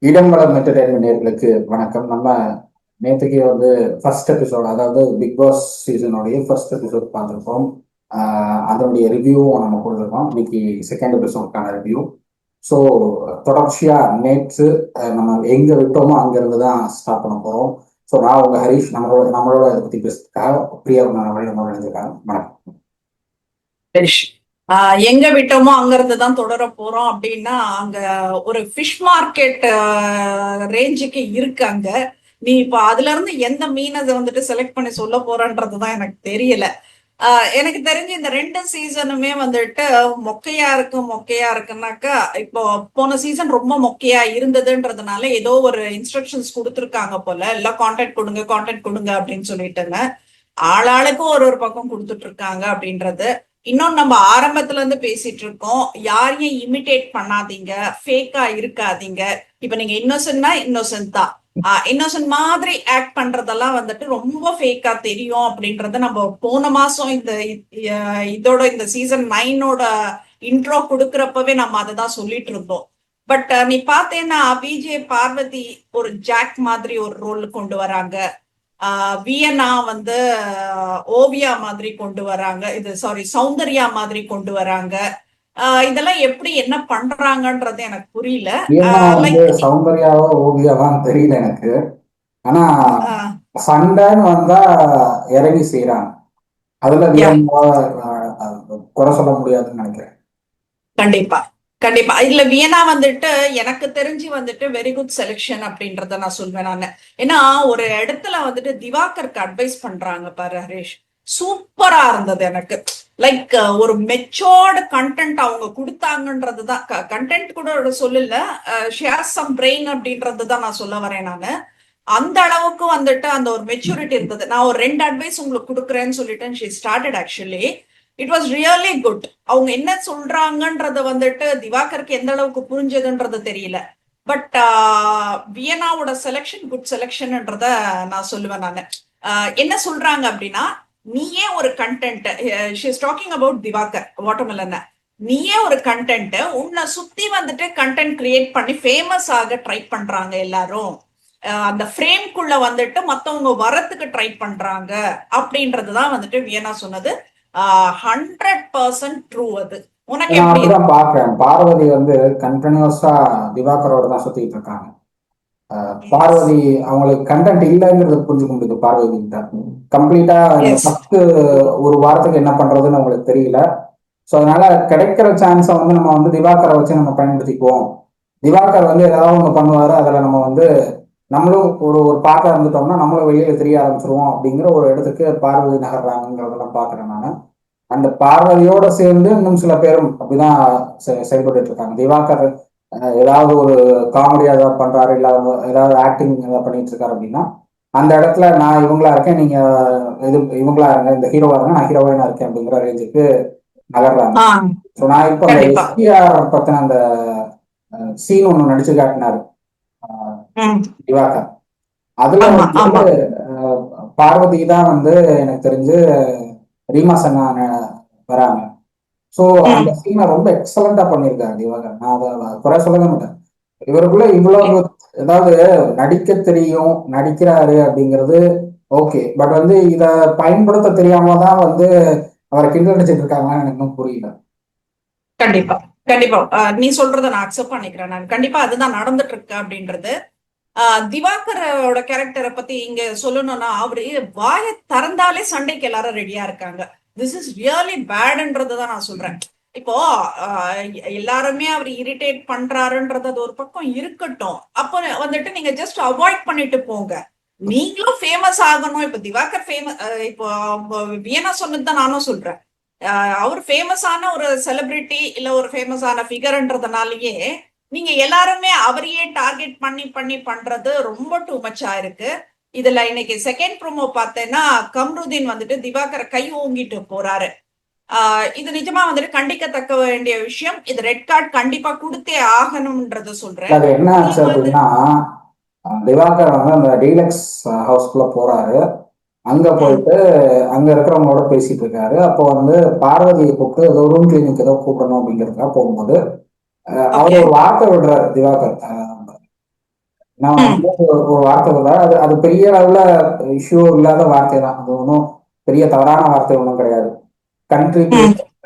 இடம்பலம் entertainment நேயர்களுக்கு வணக்கம். நம்ம நேற்றுக்கு ஃபர்ஸ்ட் எபிசோட், அதாவது பிக் பாஸ் சீசனுடைய ஃபர்ஸ்ட் எபிசோட் பார்த்துருக்கோம். அதனுடைய ரிவ்யூவும் நம்ம கொடுத்துருக்கோம். இன்னைக்கு செகண்ட் எபிசோடுக்கான ரிவ்யூ. ஸோ தொடர்ச்சியா நேற்று நம்ம எங்க விட்டோமோ அங்கிருந்து தான் ஸ்டார்ட் பண்ண போறோம். ஸோ நான் உங்க ஹரிஷ், நம்மளோட இதை பத்தி பேசுறதுக்காக பிரியா நம்ம எழுந்திருக்காங்க. வணக்கம் ஹரிஷ். எங்க விட்டோமோ அங்க இருந்து தான் தொடர போறோம். அப்படின்னா அங்க ஒரு ஃபிஷ் மார்க்கெட் ரேஞ்சுக்கு இருக்கு அங்க. நீ இப்ப அதுல இருந்து எந்த மீனை வந்துட்டு செலக்ட் பண்ணி சொல்ல போறன்றதுதான் எனக்கு தெரியல. எனக்கு தெரிஞ்சு இந்த 2 சீசனுமே வந்துட்டு மொக்கையா இருக்குன்னாக்கா, இப்போ போன சீசன் ரொம்ப மொக்கையா இருந்ததுன்றதுனால ஏதோ ஒரு இன்ஸ்ட்ரக்ஷன்ஸ் கொடுத்துருக்காங்க போல, எல்லாம் கான்டென்ட் கொடுங்க அப்படின்னு சொல்லிட்டுங்க ஆளாளுக்கும் ஒரு பக்கம் கொடுத்துட்டு இருக்காங்க அப்படின்றது. இன்னொன்னு, நம்ம ஆரம்பத்துல இருந்து பேசிட்டு இருக்கோம், யாரையும் இமிடேட் பண்ணாதீங்க, ஃபேக்கா இருக்காதீங்க. இப்ப நீங்க இன்னோசென்ட்னா இன்னோசென்ட் தான், இன்னோசென்ட் மாதிரி ஆக்ட் பண்றதெல்லாம் வந்துட்டு ரொம்ப ஃபேக்கா தெரியும் அப்படின்றத நம்ம போன மாசம் இதோட இந்த சீசன் 9ஓட இன்ட்ரோ கொடுக்கறப்பவே நம்ம அதை தான் சொல்லிட்டு இருந்தோம். பட் நீ பார்த்தேன்னா விஜே பார்வதி ஒரு ஜாக் மாதிரி ஒரு ரோல் கொண்டு வராங்க. வியனா ஓவியா மாதிரி கொண்டு வராங்க, சௌந்தர்யா மாதிரி கொண்டு வராங்க. இதெல்லாம் எப்படி என்ன பண்றாங்கன்றது எனக்கு புரியல. சௌந்தர்யாவோ ஓவியாவான்னு தெரியல எனக்கு. ஆனா சண்டைன்னு வந்தா இறங்கி செய்யறாங்க, அதுல குறை சொல்ல முடியாதுன்னு நினைக்கிறேன். கண்டிப்பா கண்டிப்பா இதுல வியனா எனக்கு தெரிஞ்சு வெரி குட் செலெக்ஷன் அப்படின்றத நான் சொல்வேன் நானு. ஏன்னா ஒரு இடத்துல திவாகருக்கு அட்வைஸ் பண்றாங்க பாரு ஹரீஷ், சூப்பரா இருந்தது எனக்கு. லைக் ஒரு மெச்சோர்டு கண்டென்ட் அவங்க கொடுத்தாங்கன்றதுதான். கண்டென்ட் கூட சொல்லல, ஷேர் சம் பிரெயின் அப்படின்றதுதான் நான் சொல்ல வரேன் நானு. அந்த அளவுக்கு அந்த ஒரு மெச்சூரிட்டி இருந்தது. நான் ஒரு 2 அட்வைஸ் உங்களுக்கு கொடுக்குறேன்னு சொல்லிட்டு she started. Actually it was really good. அவங்க என்ன சொல்றாங்கன்றத திவாகருக்கு எந்த அளவுக்கு புரிஞ்சதுன்றது தெரியல. பட் வியனாவோட செலெக்ஷன் குட் செலெக்ஷன்ன்றத நான் சொல்லுவேன் நானு. என்ன சொல்றாங்க அப்படின்னா, நீயே ஒரு content, she is talking about Diwakar watermelon, நீயே ஒரு கண்டென்ட், உன்னை சுத்தி கண்டென்ட் கிரியேட் பண்ணி ஃபேமஸ் ஆக ட்ரை பண்றாங்க எல்லாரும். அந்த ஃப்ரேம்குள்ள மத்தவங்க வரத்துக்கு ட்ரை பண்றாங்க அப்படின்றதுதான் வியனா சொன்னது. 100% ட்ரூ. அது உனக்கு எப்படி பாக்குறேன். பார்வதி கண்டினியூஸா திவாகரோட தான் சுத்திட்டு இருக்காங்க. பார்வதி அவங்களுக்கு கண்டென்ட் இல்லைங்கிறது புரிஞ்சுக்க முடியுது. பார்வதி கம்ப்ளீட்டா ஃபர்ஸ்ட் ஒரு வாரத்துக்கு என்ன பண்றதுன்னு அவங்களுக்கு தெரியல. ஸோ அதனால கிடைக்கிற சான்ஸை நம்ம திவாகரை வச்சு நம்ம பயன்படுத்திக்குவோம். திவாகர் ஏதாவது ஒன்று பண்ணுவாரு, அதில் நம்ம நம்மளும் ஒரு ஒரு பார்க்க இருந்துட்டோம்னா நம்மளும் வெளியில தெரிய ஆரம்பிச்சிருவோம் அப்படிங்கிற ஒரு இடத்துக்கு பார்வதி நகர்றாங்கிறதெல்லாம் பாக்குறேன் நான். அந்த பார்வதியோட சேர்ந்து இன்னும் சில பேரும் அப்படிதான் செயல்பட்டு இருக்காங்க. திவாகர் ஏதாவது ஒரு காமெடியா ஏதாவது பண்றாரு, இல்ல ஏதாவது ஆக்டிங் ஏதாவது பண்ணிட்டு இருக்காரு அப்படின்னா அந்த இடத்துல நான் இவங்களா இருக்கேன், நீங்க இவங்களா இருங்க, இந்த ஹீரோவா இருங்க, நான் ஹீரோயினா இருக்கேன் அப்படிங்கிற ரேஞ்சுக்கு நகர்றாங்க. ஸோ நான் இப்போ அந்த எஸ்பிஆர் பத்தின அந்த சீன் ஒன்று நடிச்சு காட்டினாரு திவாகர். அதுல பார்வதி தான் எனக்கு தெரிஞ்சு ரீமா சன்னா வராங்க. ஸோ அந்த சீனை ரொம்ப எக்ஸலண்டா பண்ணியிருக்காரு திவாகர். நான் அதை குறை சொல்லவே மாட்டேன். இவருக்குள்ள இவ்வளவு, அதாவது நடிக்க தெரியும், நடிக்கிறாரு அப்படிங்கிறது ஓகே. பட் இத பயன்படுத்த தெரியாம தான் அவரை கிண்டல் அடிச்சிட்டு இருக்காங்கன்னு எனக்கு இன்னும் புரியல. கண்டிப்பா கண்டிப்பா நீ சொல்றத நான் அக்செப்ட் பண்ணிக்கிறேன். நான் கண்டிப்பா அதுதான் நடந்துட்டு இருக்கு அப்படின்றது. திவாகரோட கேரக்டரை பத்தி இங்க சொல்லணும்னா, அவரு வாய திறந்தாலே சண்டைக்கு எல்லாரும் ரெடியா இருக்காங்க. திஸ் இஸ் ரியலி பேட்ன்றதுதான் நான் சொல்றேன். இப்போ எல்லாருமே அவர் இரிட்டேட் பண்றாருன்றது அது ஒரு பக்கம் இருக்கட்டும். அப்போ நீங்க ஜஸ்ட் அவாய்ட் பண்ணிட்டு போங்க. நீங்களும் ஃபேமஸ் ஆகணும். இப்ப திவாகர் ஃபேமஸ், இப்போ வியனா சொன்னதுதான் நானும் சொல்றேன். அவர் ஃபேமஸான ஒரு செலிபிரிட்டி இல்ல ஒரு ஃபேமஸான ஃபிகர்ன்றதுனாலயே நீங்க எல்லாருமே அவரையே டார்கெட் பண்ணி பண்ணி பண்றது ரொம்ப டூ மச்சா இருக்கு. இதுல இன்னைக்கு செகண்ட் ப்ரோமோ பார்த்தேன்னா, கம்ருதீன் திவாகரை கை ஓங்கிட்டு போறாரு. இது நிஜமா கண்டிக்கத்தக்க வேண்டிய விஷயம். இது ரெட் கார்டு கண்டிப்பா கொடுத்தே ஆகணும்ன்றத சொல்றேன். அது என்ன ஆச்சு அப்படின்னா, திவாகர் அந்த டீலக்ஸ் ஹவுஸ்குள்ள போறாரு. அங்க போயிட்டு அங்க இருக்கிறவங்களோட பேசிட்டு இருக்காரு. அப்போ பார்வதியை கூப்பிட்டு ஏதோ ரூம் கிளீனிக் ஏதோ கூப்பிடணும் அப்படிங்கிறதுக்காக போகும்போது அவர் ஒரு வார்த்தை விடுறாரு திவாகர். நான் வந்து ஒரு வார்த்தை வருதா, அது அது பெரிய அளவுல இஷ்யூ இல்லாத வார்த்தை தான். அது ஒன்றும் பெரிய தவறான வார்த்தை ஒன்றும் கிடையாது. கண்ட்ரி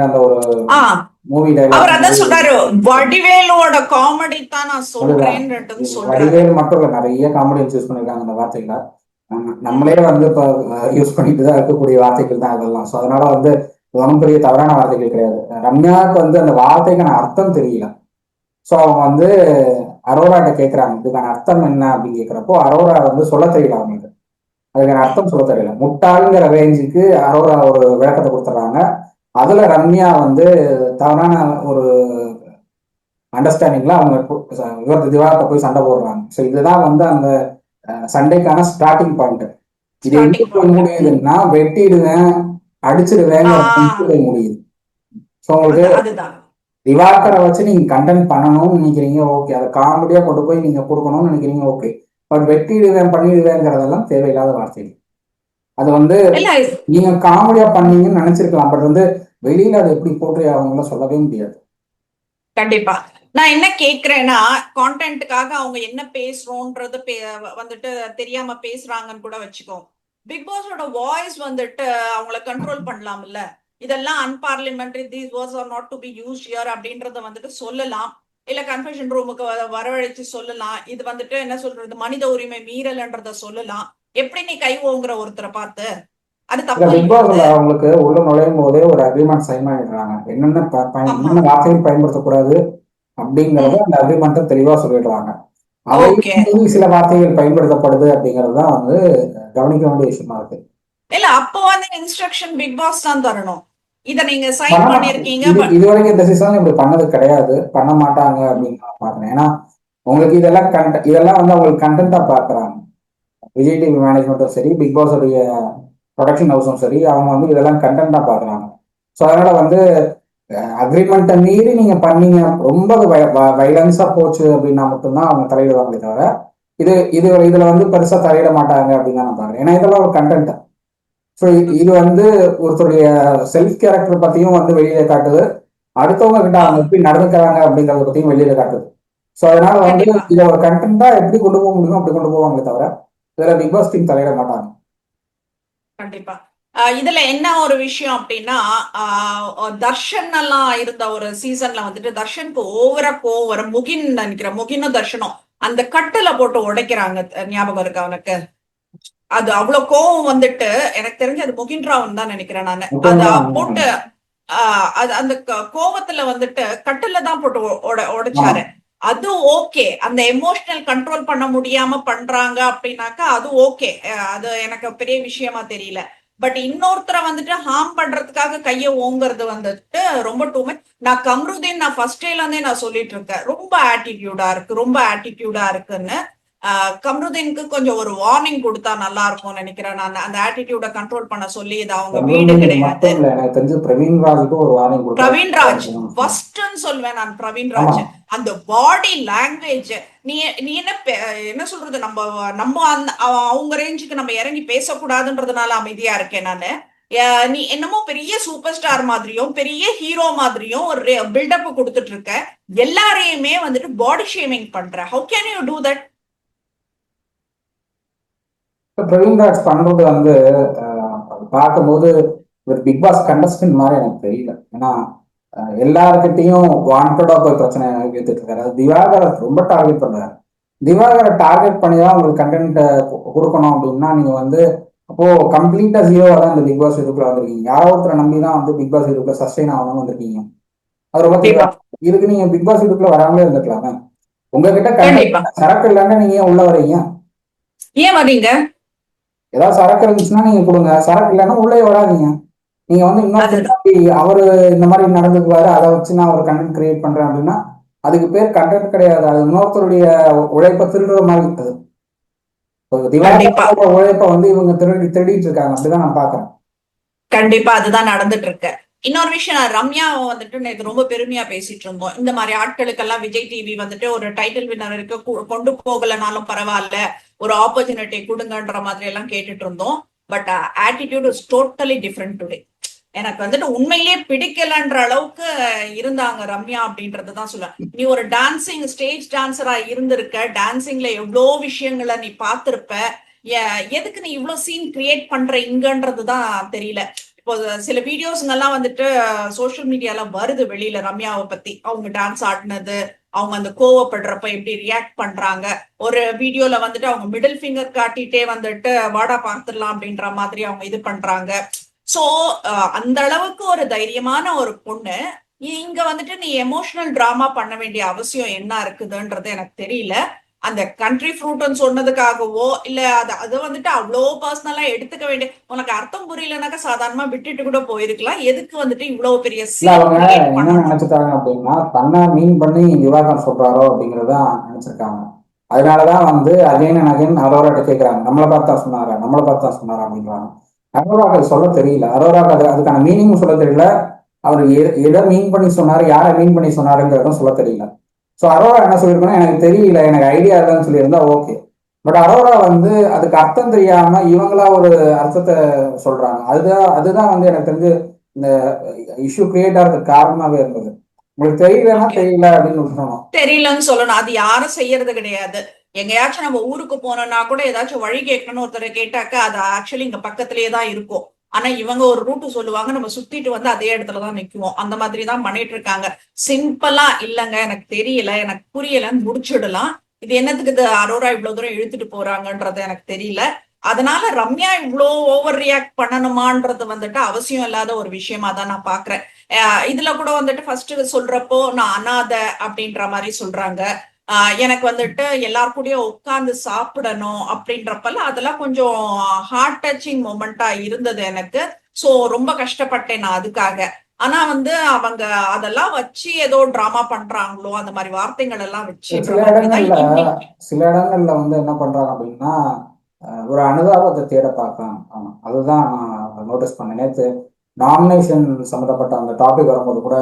அந்த ஒரு ஆஹ் மூவி அவர் டைலாக் அதான் சொல்றாரு, வடிவேலோட காமெடி தான் நான் சொல்றேன்னு சொல்றாரு. வடிவேல் மட்டும் இல்ல, நிறைய காமெடியன்ஸ் யூஸ் பண்ணிருக்காங்க அந்த வார்த்தைகளை. நம்மளே வந்து இப்ப யூஸ் பண்ணிட்டு தான் இருக்கக்கூடிய வார்த்தைகள் தான் அதெல்லாம். ஸோ அதனால வந்து ஒன்றும் பெரிய தவறான வார்த்தைகள் கிடையாது. ரம்யாவுக்கு வந்து அந்த வார்த்தைக்கான அர்த்தம் தெரியல. ஸோ அவங்க வந்து அரோராட்ட கேட்குறாங்க இதுக்கான அர்த்தம் என்ன அப்படின்னு கேட்குறப்போ அரோரா வந்து சொல்ல தெரியல அவங்களுக்கு. அதுக்கான அர்த்தம் சொல்ல தெரியல. முட்டாளுங்கிற ரேஞ்சுக்கு அரோரா ஒரு விளக்கத்தை கொடுத்துட்றாங்க. அதுல ரம்யா வந்து தவறான ஒரு அண்டர்ஸ்டாண்டிங்ல அவங்க இவர் திவாகர்ட்ட போய் சண்டை போடுறாங்க. ஸோ இதுதான் வந்து அந்த சண்டைக்கான ஸ்டார்டிங் பாயிண்ட். இது எங்க போய் முடியுதுன்னா வெட்டிடுவேன், அடிச்சிடுவேங்கிற போய் முடியுது. ஸோ உங்களுக்கு அதுதான் திவாகரை வச்சு நீங்க கண்டென்ட் பண்ணணும்னு நினைக்கிறீங்க, ஓகே. அதை காமெடியா கொண்டு போய் நீங்க கொடுக்கணும்னு நினைக்கிறீங்க, ஓகே. பட் வெட்டிடுவேன் பண்ணிடுவேங்கிறதெல்லாம் தேவையில்லாத வார்த்தைகள். அது வந்து நீங்க காமெடியா பண்ணீங்கன்னு நினைச்சிருக்கலாம், பட் வந்து வெளியில அதை எப்படி போட்டு அவங்கள சொல்லவே முடியாது. கண்டிப்பா. நான் என்ன கேக்குறேன்னா, கான்டென்ட்டுக்காக அவங்க என்ன பேசுறோன்றது வந்துட்டு தெரியாம பேசுறாங்கன்னு கூட வச்சுக்கோ. பிக் பாஸோட வாய்ஸ் வந்துட்டு அவங்கள கண்ட்ரோல் பண்ணலாம்ல. இதெல்லாம் unparliamentary, these words R not to be used here அப்படின்றத வந்துட்டு சொல்லலாம். இல்ல கன்ஃபெஷன் ரூமுக்கு வரவழைச்சு சொல்லலாம். இது வந்துட்டு என்ன சொல்றது, மனித உரிமை மீறல்ன்றத சொல்லலாம். எப்படி நீ கை ஓங்குற ஒருத்தரை பார்த்து அது தப்பு. பிக் பாஸ்ல அவங்களுக்கு உள்ள நுழையும் போதே ஒரு அக்ரிமெண்ட் சைன் பண்ணிடுறாங்க. என்னென்ன வார்த்தைகள் பயன்படுத்தக்கூடாது அப்படிங்கறத அந்த அக்ரிமெண்ட்டை தெளிவா சொல்லிடுறாங்க. அவையும் சில வார்த்தைகள் பயன்படுத்தப்படுது அப்படிங்கிறது தான் வந்து கவனிக்க வேண்டிய விஷயமா இருக்கு. இல்ல அப்போ வந்து இன்ஸ்ட்ரக்ஷன் பிக் பாஸ் தான் தரணும். இத நீங்க சைன் பண்ணிருக்கீங்க. இதுவரைக்கும் இந்த சீசன்ல இப்படி பண்ணது கிடையாது, பண்ண மாட்டாங்க அப்படின்னு நான் பாக்குறேன். ஏன்னா உங்களுக்கு இதெல்லாம் வந்து அவங்களுக்கு கண்டென்ட்டா பாக்குறாங்க. விஜய் டிவி மேனேஜ்மெண்ட்டும் சரி, பிக் பாஸ் உடைய ப்ரொடக்ஷன் ஹவுஸும் சரி, அவங்க வந்து இதெல்லாம் கண்டென்ட்டா பாக்குறாங்க. ஸோ அதனால வந்து அக்ரிமெண்ட்டை மீறி நீங்க பண்ணீங்க, ரொம்ப வைலன்ஸா போச்சு அப்படின்னா மட்டும்தான் அவங்க தலையிடுவாங்களே தவிர இதுல வந்து பெருசா தலையிட மாட்டாங்க அப்படின்னு தான் நான் பாக்குறேன். ஏன்னா இதெல்லாம் ஒரு கண்டென்ட். ஸோ இது வந்து ஒருத்தருடைய செல்ஃப் கேரக்டர் பத்தியும் வந்து வெளியில காட்டுது, அடுத்தவங்க கிட்ட அவங்க எப்படி நடந்துக்கிறாங்க அப்படிங்கறத பத்தியும் வெளியில காட்டுது. ஸோ அதனால வந்து இதை ஒரு கண்டென்ட்டா எப்படி கொண்டு போக முடியுமோ அப்படி கொண்டு போவாங்களே தவிர இதுல பிக் பாஸ் டீம் தலையிட மாட்டாங்க. கண்டிப்பா. இதுல என்ன ஒரு விஷயம் அப்படின்னா, தர்ஷன் எல்லாம் இருந்த ஒரு சீசன்ல வந்துட்டு தர்ஷனுக்கு ஓவரா கோவம் வர, முகினும் தர்ஷனும் அந்த கட்டுல போட்டு உடைக்கிறாங்க. ஞாபகம் இருக்கு அவனுக்கு? அது அவ்வளவு கோவம் வந்துட்டு, எனக்கு தெரிஞ்சு அது முகின்ராவன் தான் நினைக்கிறேன் நானு. அத போட்டு அது அந்த கோவத்துல வந்துட்டு கட்டுல தான் போட்டு உடைச்சாரு. அது ஓகே. அந்த எமோஷனல் கண்ட்ரோல் பண்ண முடியாம பண்றாங்க அப்படின்னாக்கா அது ஓகே. அது எனக்கு பெரிய விஷயமா தெரியல. பட் இன்னொருத்தரை வந்துட்டு ஹார்ம் பண்றதுக்காக கைய ஓங்குறது வந்துட்டு ரொம்ப டூ மச். நான் கம்ருதீன் நான் ஃபர்ஸ்ட் டேல இருந்தே நான் சொல்லிட்டு இருக்கேன், ரொம்ப ஆட்டிடியூடா இருக்குன்னு. கம்ருதீனுக்கு கொஞ்சம் ஒரு வார்னிங் கொடுத்தா நல்லா இருக்கும்னு நினைக்கிறேன் நான். அந்த ஆட்டிடியூட கண்ட்ரோல் பண்ண சொல்லி, இது அவங்க வீடு கிடையாது. பிரவீன்ராஜ் ஃபர்ஸ்ட்னு சொல்வேன் நான். பிரவீன்ராஜ் அந்த பாடி லாங்குவேஜ், நீ என்ன சொல்றது, நம்ம அவங்க ரேஞ்சுக்கு நம்ம இறங்கி பேசக்கூடாதுன்றதுனால அமைதியா இருக்கேன் நானு. நீ என்னமோ பெரிய சூப்பர் ஸ்டார் மாதிரியும் பெரிய ஹீரோ மாதிரியும் ஒரு பில்டப் கொடுத்துட்டு இருக்க, எல்லாரையுமே வந்துட்டு பாடி ஷேமிங் பண்ற. How can you do that? Praveenraj பண்றது வந்து பார்க்கும்போது ஒரு பிக் பாஸ் கண்டஸ்டன்ட் மாதிரி எனக்கு தெரியல. ஏன்னா எல்லாருக்கிட்டையும் வாண்டடா போய் பிரச்சனை எடுத்துட்டு இருக்காரு. திவாகரை ரொம்ப டார்கெட் பண்றாரு. திவாகரை டார்கெட் பண்ணி தான் உங்களுக்கு கண்டென்ட் கொடுக்கணும் அப்படின்னா நீங்க வந்து அப்போ கம்ப்ளீட்டா ஜீரோவா தான் இந்த பிக் பாஸ் இதுக்குள்ள வந்திருக்கீங்க. யாரோ ஒருத்தரை நம்பி தான் வந்து பிக் பாஸ் இதுக்குள்ள சஸ்டெயின் ஆகணும்னு வந்திருக்கீங்க. அது ரொம்ப தெளிவா இதுக்கு நீங்க பிக் பாஸ் இதுக்குள்ள வராமலே இருந்துக்கலாமே. உங்ககிட்ட கண்டென்ட் சரக்கு இல்லைன்னா நீங்க ஏன் உள்ள வரீங்க? ஏன் வரீங்க? ஏதாவது சரக்கு இருந்துச்சுன்னா நீங்க கொடுங்க, சரக்கு இல்லைன்னா உள்ளே வராதீங்க. நீங்க வந்து இன்னொரு அவரு இந்த மாதிரி நடந்துக்குவாரு, அதை வச்சு நான் ஒரு கண்டென்ட் கிரியேட் பண்றேன் அப்படின்னா அதுக்கு பேர் கண்டென்ட் கிடையாது. அது இன்னொருத்தருடைய உழைப்பை திருடுற மாதிரி இருக்குது. திவாகரோட உழைப்பை வந்து இவங்க திருடிட்டு இருக்காங்க. அப்படிதான் நான் பாக்குறேன். கண்டிப்பா அதுதான் நடந்துட்டு இருக்கு. இன்னொரு விஷயம், ரம்யாவை வந்துட்டு நேற்று ரொம்ப பெருமையா பேசிட்டு இருந்தோம். இந்த மாதிரி ஆட்களுக்கெல்லாம் விஜய் டிவி வந்துட்டு ஒரு டைட்டில் வின்னருக்கு கொண்டு போகலனாலும் பரவாயில்ல, ஒரு ஆப்பர்ச்சுனிட்டி கொடுங்கன்ற மாதிரி எல்லாம் கேட்டுட்டு இருந்தோம். But attitude is totally different today. எனக்கு வந்துட்டு உண்மையிலேயே பிடிக்கலன்ற அளவுக்கு இருந்தாங்க ரம்யா அப்படின்றதுதான் சொல்லுவேன். நீ ஒரு டான்சிங் ஸ்டேஜ் டான்சரா இருந்திருக்க, டான்சிங்ல எவ்வளோ விஷயங்களை நீ பார்த்திருப்ப. எதுக்கு நீ இவ்வளவு சீன் கிரியேட் பண்ற இங்கன்றதுதான் தெரியல. இப்போ சில வீடியோஸ்ங்கெல்லாம் வந்துட்டு சோசியல் மீடியால வருது வெளியில ரம்யாவை பத்தி, அவங்க டான்ஸ் ஆடினது, அவங்க அந்த கோவப்படுறப்ப எப்படி ரியாக்ட் பண்றாங்க. ஒரு வீடியோல வந்துட்டு அவங்க மிடில் ஃபிங்கர் காட்டிட்டே வந்துட்டு வாடா பார்த்துடலாம் அப்படின்ற மாதிரி அவங்க இது பண்றாங்க. சோ அந்த அளவுக்கு ஒரு தைரியமான ஒரு பொண்ணு இங்க வந்துட்டு நீ எமோஷனல் டிராமா பண்ண வேண்டிய அவசியம் என்ன இருக்குதுன்றது எனக்கு தெரியல. அந்த கண்ட்ரி ஃப்ரூட்னு சொன்னதுக்காகவோ இல்ல அது வந்துட்டு அவ்வளோ பர்சனலா எடுத்துக்க வேண்டிய, உனக்கு அர்த்தம் புரியலனாக்கா சாதாரணமா விட்டுட்டு கூட போயிருக்கலாம். எதுக்கு வந்துட்டு இவ்வளவு பெரிய இல்ல சீன் அவங்க கிரியேட் என்ன பண்ணணும்? நினைச்சிட்டாங்க அப்படின்னா, தன்னை மீன் பண்ணி திவாகர் சொல்றாரோ அப்படிங்கறதான் நினைச்சிருக்காங்க. அதனாலதான் வந்து அகைன் அண்ட் அகைன் அரோராட்ட கேட்கறாங்க, நம்மளை பார்த்தா சொன்னாரா, நம்மளை பார்த்தா சொன்னாரா அப்படின்றாங்க. அரோராக்கு அது சொல்ல தெரியல, அரோராக்கு அதுக்கான மீனிங்கும் சொல்ல தெரியல. அவர் எதை மீன் பண்ணி சொன்னாரு, யாரை மீன் பண்ணி சொன்னாருங்கிறதும் சொல்ல தெரியல. ஸோ அரோரா என்ன சொல்லியிருக்கோன்னா, எனக்கு தெரியல, எனக்கு ஐடியா இல்லைன்னு சொல்லியிருந்தா ஓகே. பட் அரோரா வந்து அதுக்கு அர்த்தம் தெரியாம இவங்களா ஒரு அர்த்தத்தை சொல்றாங்க. அதுதான் அதுதான் வந்து எனக்கு தெரிஞ்சு இந்த இஷ்யூ கிரியேட் ஆகிறதுக்கு காரணமாவே இருந்தது. உங்களுக்கு தெரியலன்னா ஓகே, தெரியல அப்படின்னு சொல்லணும். தெரியலன்னு சொல்லணும். அது யாரும் செய்யறது கிடையாது. எங்கேயாச்சும் நம்ம ஊருக்கு போனோம்னா கூட ஏதாச்சும் வழி கேட்கணும்னு ஒருத்தரை கேட்டாக்க அது ஆக்சுவலி இங்க பக்கத்திலேயே தான் இருக்கும். ஆனா இவங்க ஒரு ரூட்டு சொல்லுவாங்க, நம்ம சுத்திட்டு வந்து அதே இடத்துலதான் நிக்குவோம். அந்த மாதிரி தான் பண்ணிட்டு இருக்காங்க. சிம்பிளா இல்லங்க எனக்கு தெரியல, எனக்கு புரியலன்னு முடிச்சிடலாம். இது என்னத்துக்கு இது அரோரா இவ்வளவு தூரம் இழுத்துட்டு போறாங்கன்றது எனக்கு தெரியல. அதனால ரம்யா இவ்வளோ ஓவர் ரியாக்ட் பண்ணணுமான்றது வந்துட்டு அவசியம் இல்லாத ஒரு விஷயமா தான் நான் பாக்குறேன். இதுல கூட வந்துட்டு ஃபர்ஸ்ட் சொல்றப்போ நான் அனாதை அப்படின்ற மாதிரி சொல்றாங்க. எனக்கு வந்துட்டு எல்லார் கூடயும் உட்கார்ந்து சாப்பிடணும் அப்படின்றப்பெல்லாம் அதெல்லாம் கொஞ்சம் ஹார்ட் டச்சிங் மொமெண்டா இருந்தது எனக்கு. சோ ரொம்ப கஷ்டப்பட்டேன் நான் அதுக்காக. ஆனா வந்து அவங்க அதெல்லாம் வச்சு ஏதோ டிராமா பண்றாங்களோ, அந்த மாதிரி வார்த்தைகள் எல்லாம் வச்சுன்ற சில மாதிரிதான் இடங்கள்ல இன்னைக்கு. சில இடங்கள்ல வந்து என்ன பண்றாங்க அப்படின்னா, ஒரு அனுதாபத்தை தேட பார்க்கலாம். அதுதான் நான் நோட்டீஸ் பண்ணேன். நேற்று நாமினேஷன் சம்மந்தப்பட்ட அந்த டாபிக் வரும்போது கூட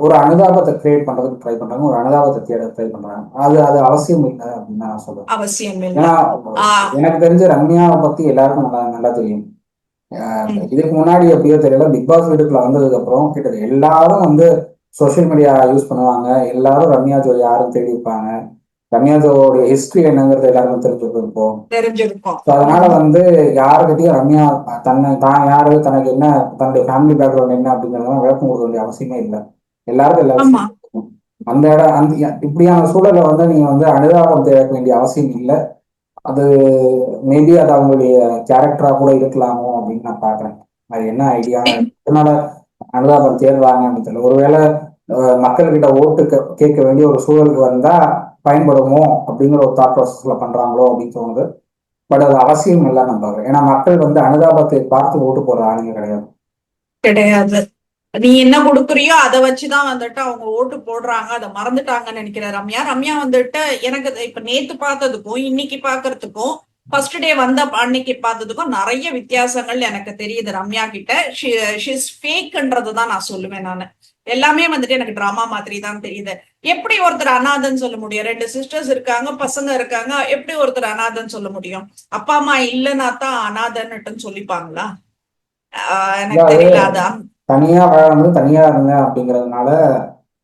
ஒரு அனுதாபத்தை கிரியேட் பண்றதுக்கு ட்ரை பண்றாங்க, ஒரு அனுதாபத்தை தேட ட்ரை பண்றாங்க. அது அது அவசியம் இல்லை அப்படின்னு நான் சொல்றேன். அவசியம் இல்லை. ஏன்னா ஆஹ் எனக்கு தெரிஞ்ச ரம்யாவை பத்தி எல்லாருக்கும் நல்லா நல்லா தெரியும். உம் இதுக்கு முன்னாடி எப்படியோ தெரியல, பிக் பாஸ் வீட்டுக்குள்ள வந்ததுக்கு அப்புறம் கிட்டத்தட்ட எல்லாரும் வந்து சோஷியல் மீடியா யூஸ் பண்ணுவாங்க. எல்லாரும் ரம்யா ஜோ யாரும் தேடி இருப்பாங்க. ரம்யா ஜோவுடைய ஹிஸ்டரி என்னங்கிறது எல்லாருக்கும் தெரிஞ்சிருக்கும். தெரிஞ்சிருக்கும். ஸோ அதனால உம் வந்து யாருக்கிட்டையும் ரம்யா தான் யாரு, தனக்கு என்ன, தன்னுடைய ஃபேமிலி பேக்ரவுண்ட் என்ன அப்படிங்கிறதெல்லாம் விளக்கம் கொடுக்க வேண்டிய அவசியமே இல்லை. எல்லாருக்கும் எல்லா ஆமா. விஷயம் தெரியும். அந்த இடம் அந்த இப்படியான சூழலை வந்து நீங்க வந்து அனுதாபம் தேட வேண்டிய அவசியம் இல்லை. அது மேபி அது அவங்களுடைய கேரக்டரா கூட இருக்கலாமோ அப்படின்னு நான் பாக்குறேன். அது என்ன ஐடியான்னு அதனால அனுதாபம் தேடுறாங்க அப்படின்னு தெரியல. ஒருவேளை மக்கள்கிட்ட ஓட்டு கேட்க வேண்டிய ஒரு சூழலுக்கு வந்தா பயன்படுமோ அப்படிங்கிற ஒரு தாட் ப்ராசஸ்ல பண்றாங்களோ அப்படின்னு தோணுது. பட் அது அவசியம் இல்லை நான் பாக்குறேன். ஏன்னா மக்கள் வந்து அனுதாபத்தை பார்த்து ஓட்டு போடுற ஆளுங்க கிடையாது. கிடையாது. நீ என்ன கொடுக்குறியோ அதை வச்சுதான் வந்துட்டு அவங்க ஓட்டு போடுறாங்க. அதை மறந்துட்டாங்கன்னு நினைக்கிறேன் ரம்யா. ரம்யா வந்துட்டு எனக்கு இப்ப நேத்து பார்த்ததுக்கும் இன்னைக்கு பாக்குறதுக்கும் ஃபர்ஸ்ட் டே வந்த அன்னைக்கு பார்த்ததுக்கும் நிறைய வித்தியாசங்கள் எனக்கு தெரியுது ரம்யா கிட்ட. ஷிஸ் ஃபேக்ன்றது தான் நான் சொல்லுவேன் நானு. எல்லாமே வந்துட்டு எனக்கு டிராமா மாதிரி தான் தெரியுது. எப்படி ஒருத்தர் அனாதன்னு சொல்ல முடியும்? ரெண்டு சிஸ்டர்ஸ் இருக்காங்க, பசங்க இருக்காங்க, எப்படி ஒருத்தர் அனாதன்னு சொல்ல முடியும்? அப்பா அம்மா இல்லைன்னா தான் அனாதன்னுட்டுன்னு சொல்லிப்பாங்களா? எனக்கு அதாவது தெரியல. அதான் தனியா வாழறது, தனியா இருங்க அப்படிங்கிறதுனால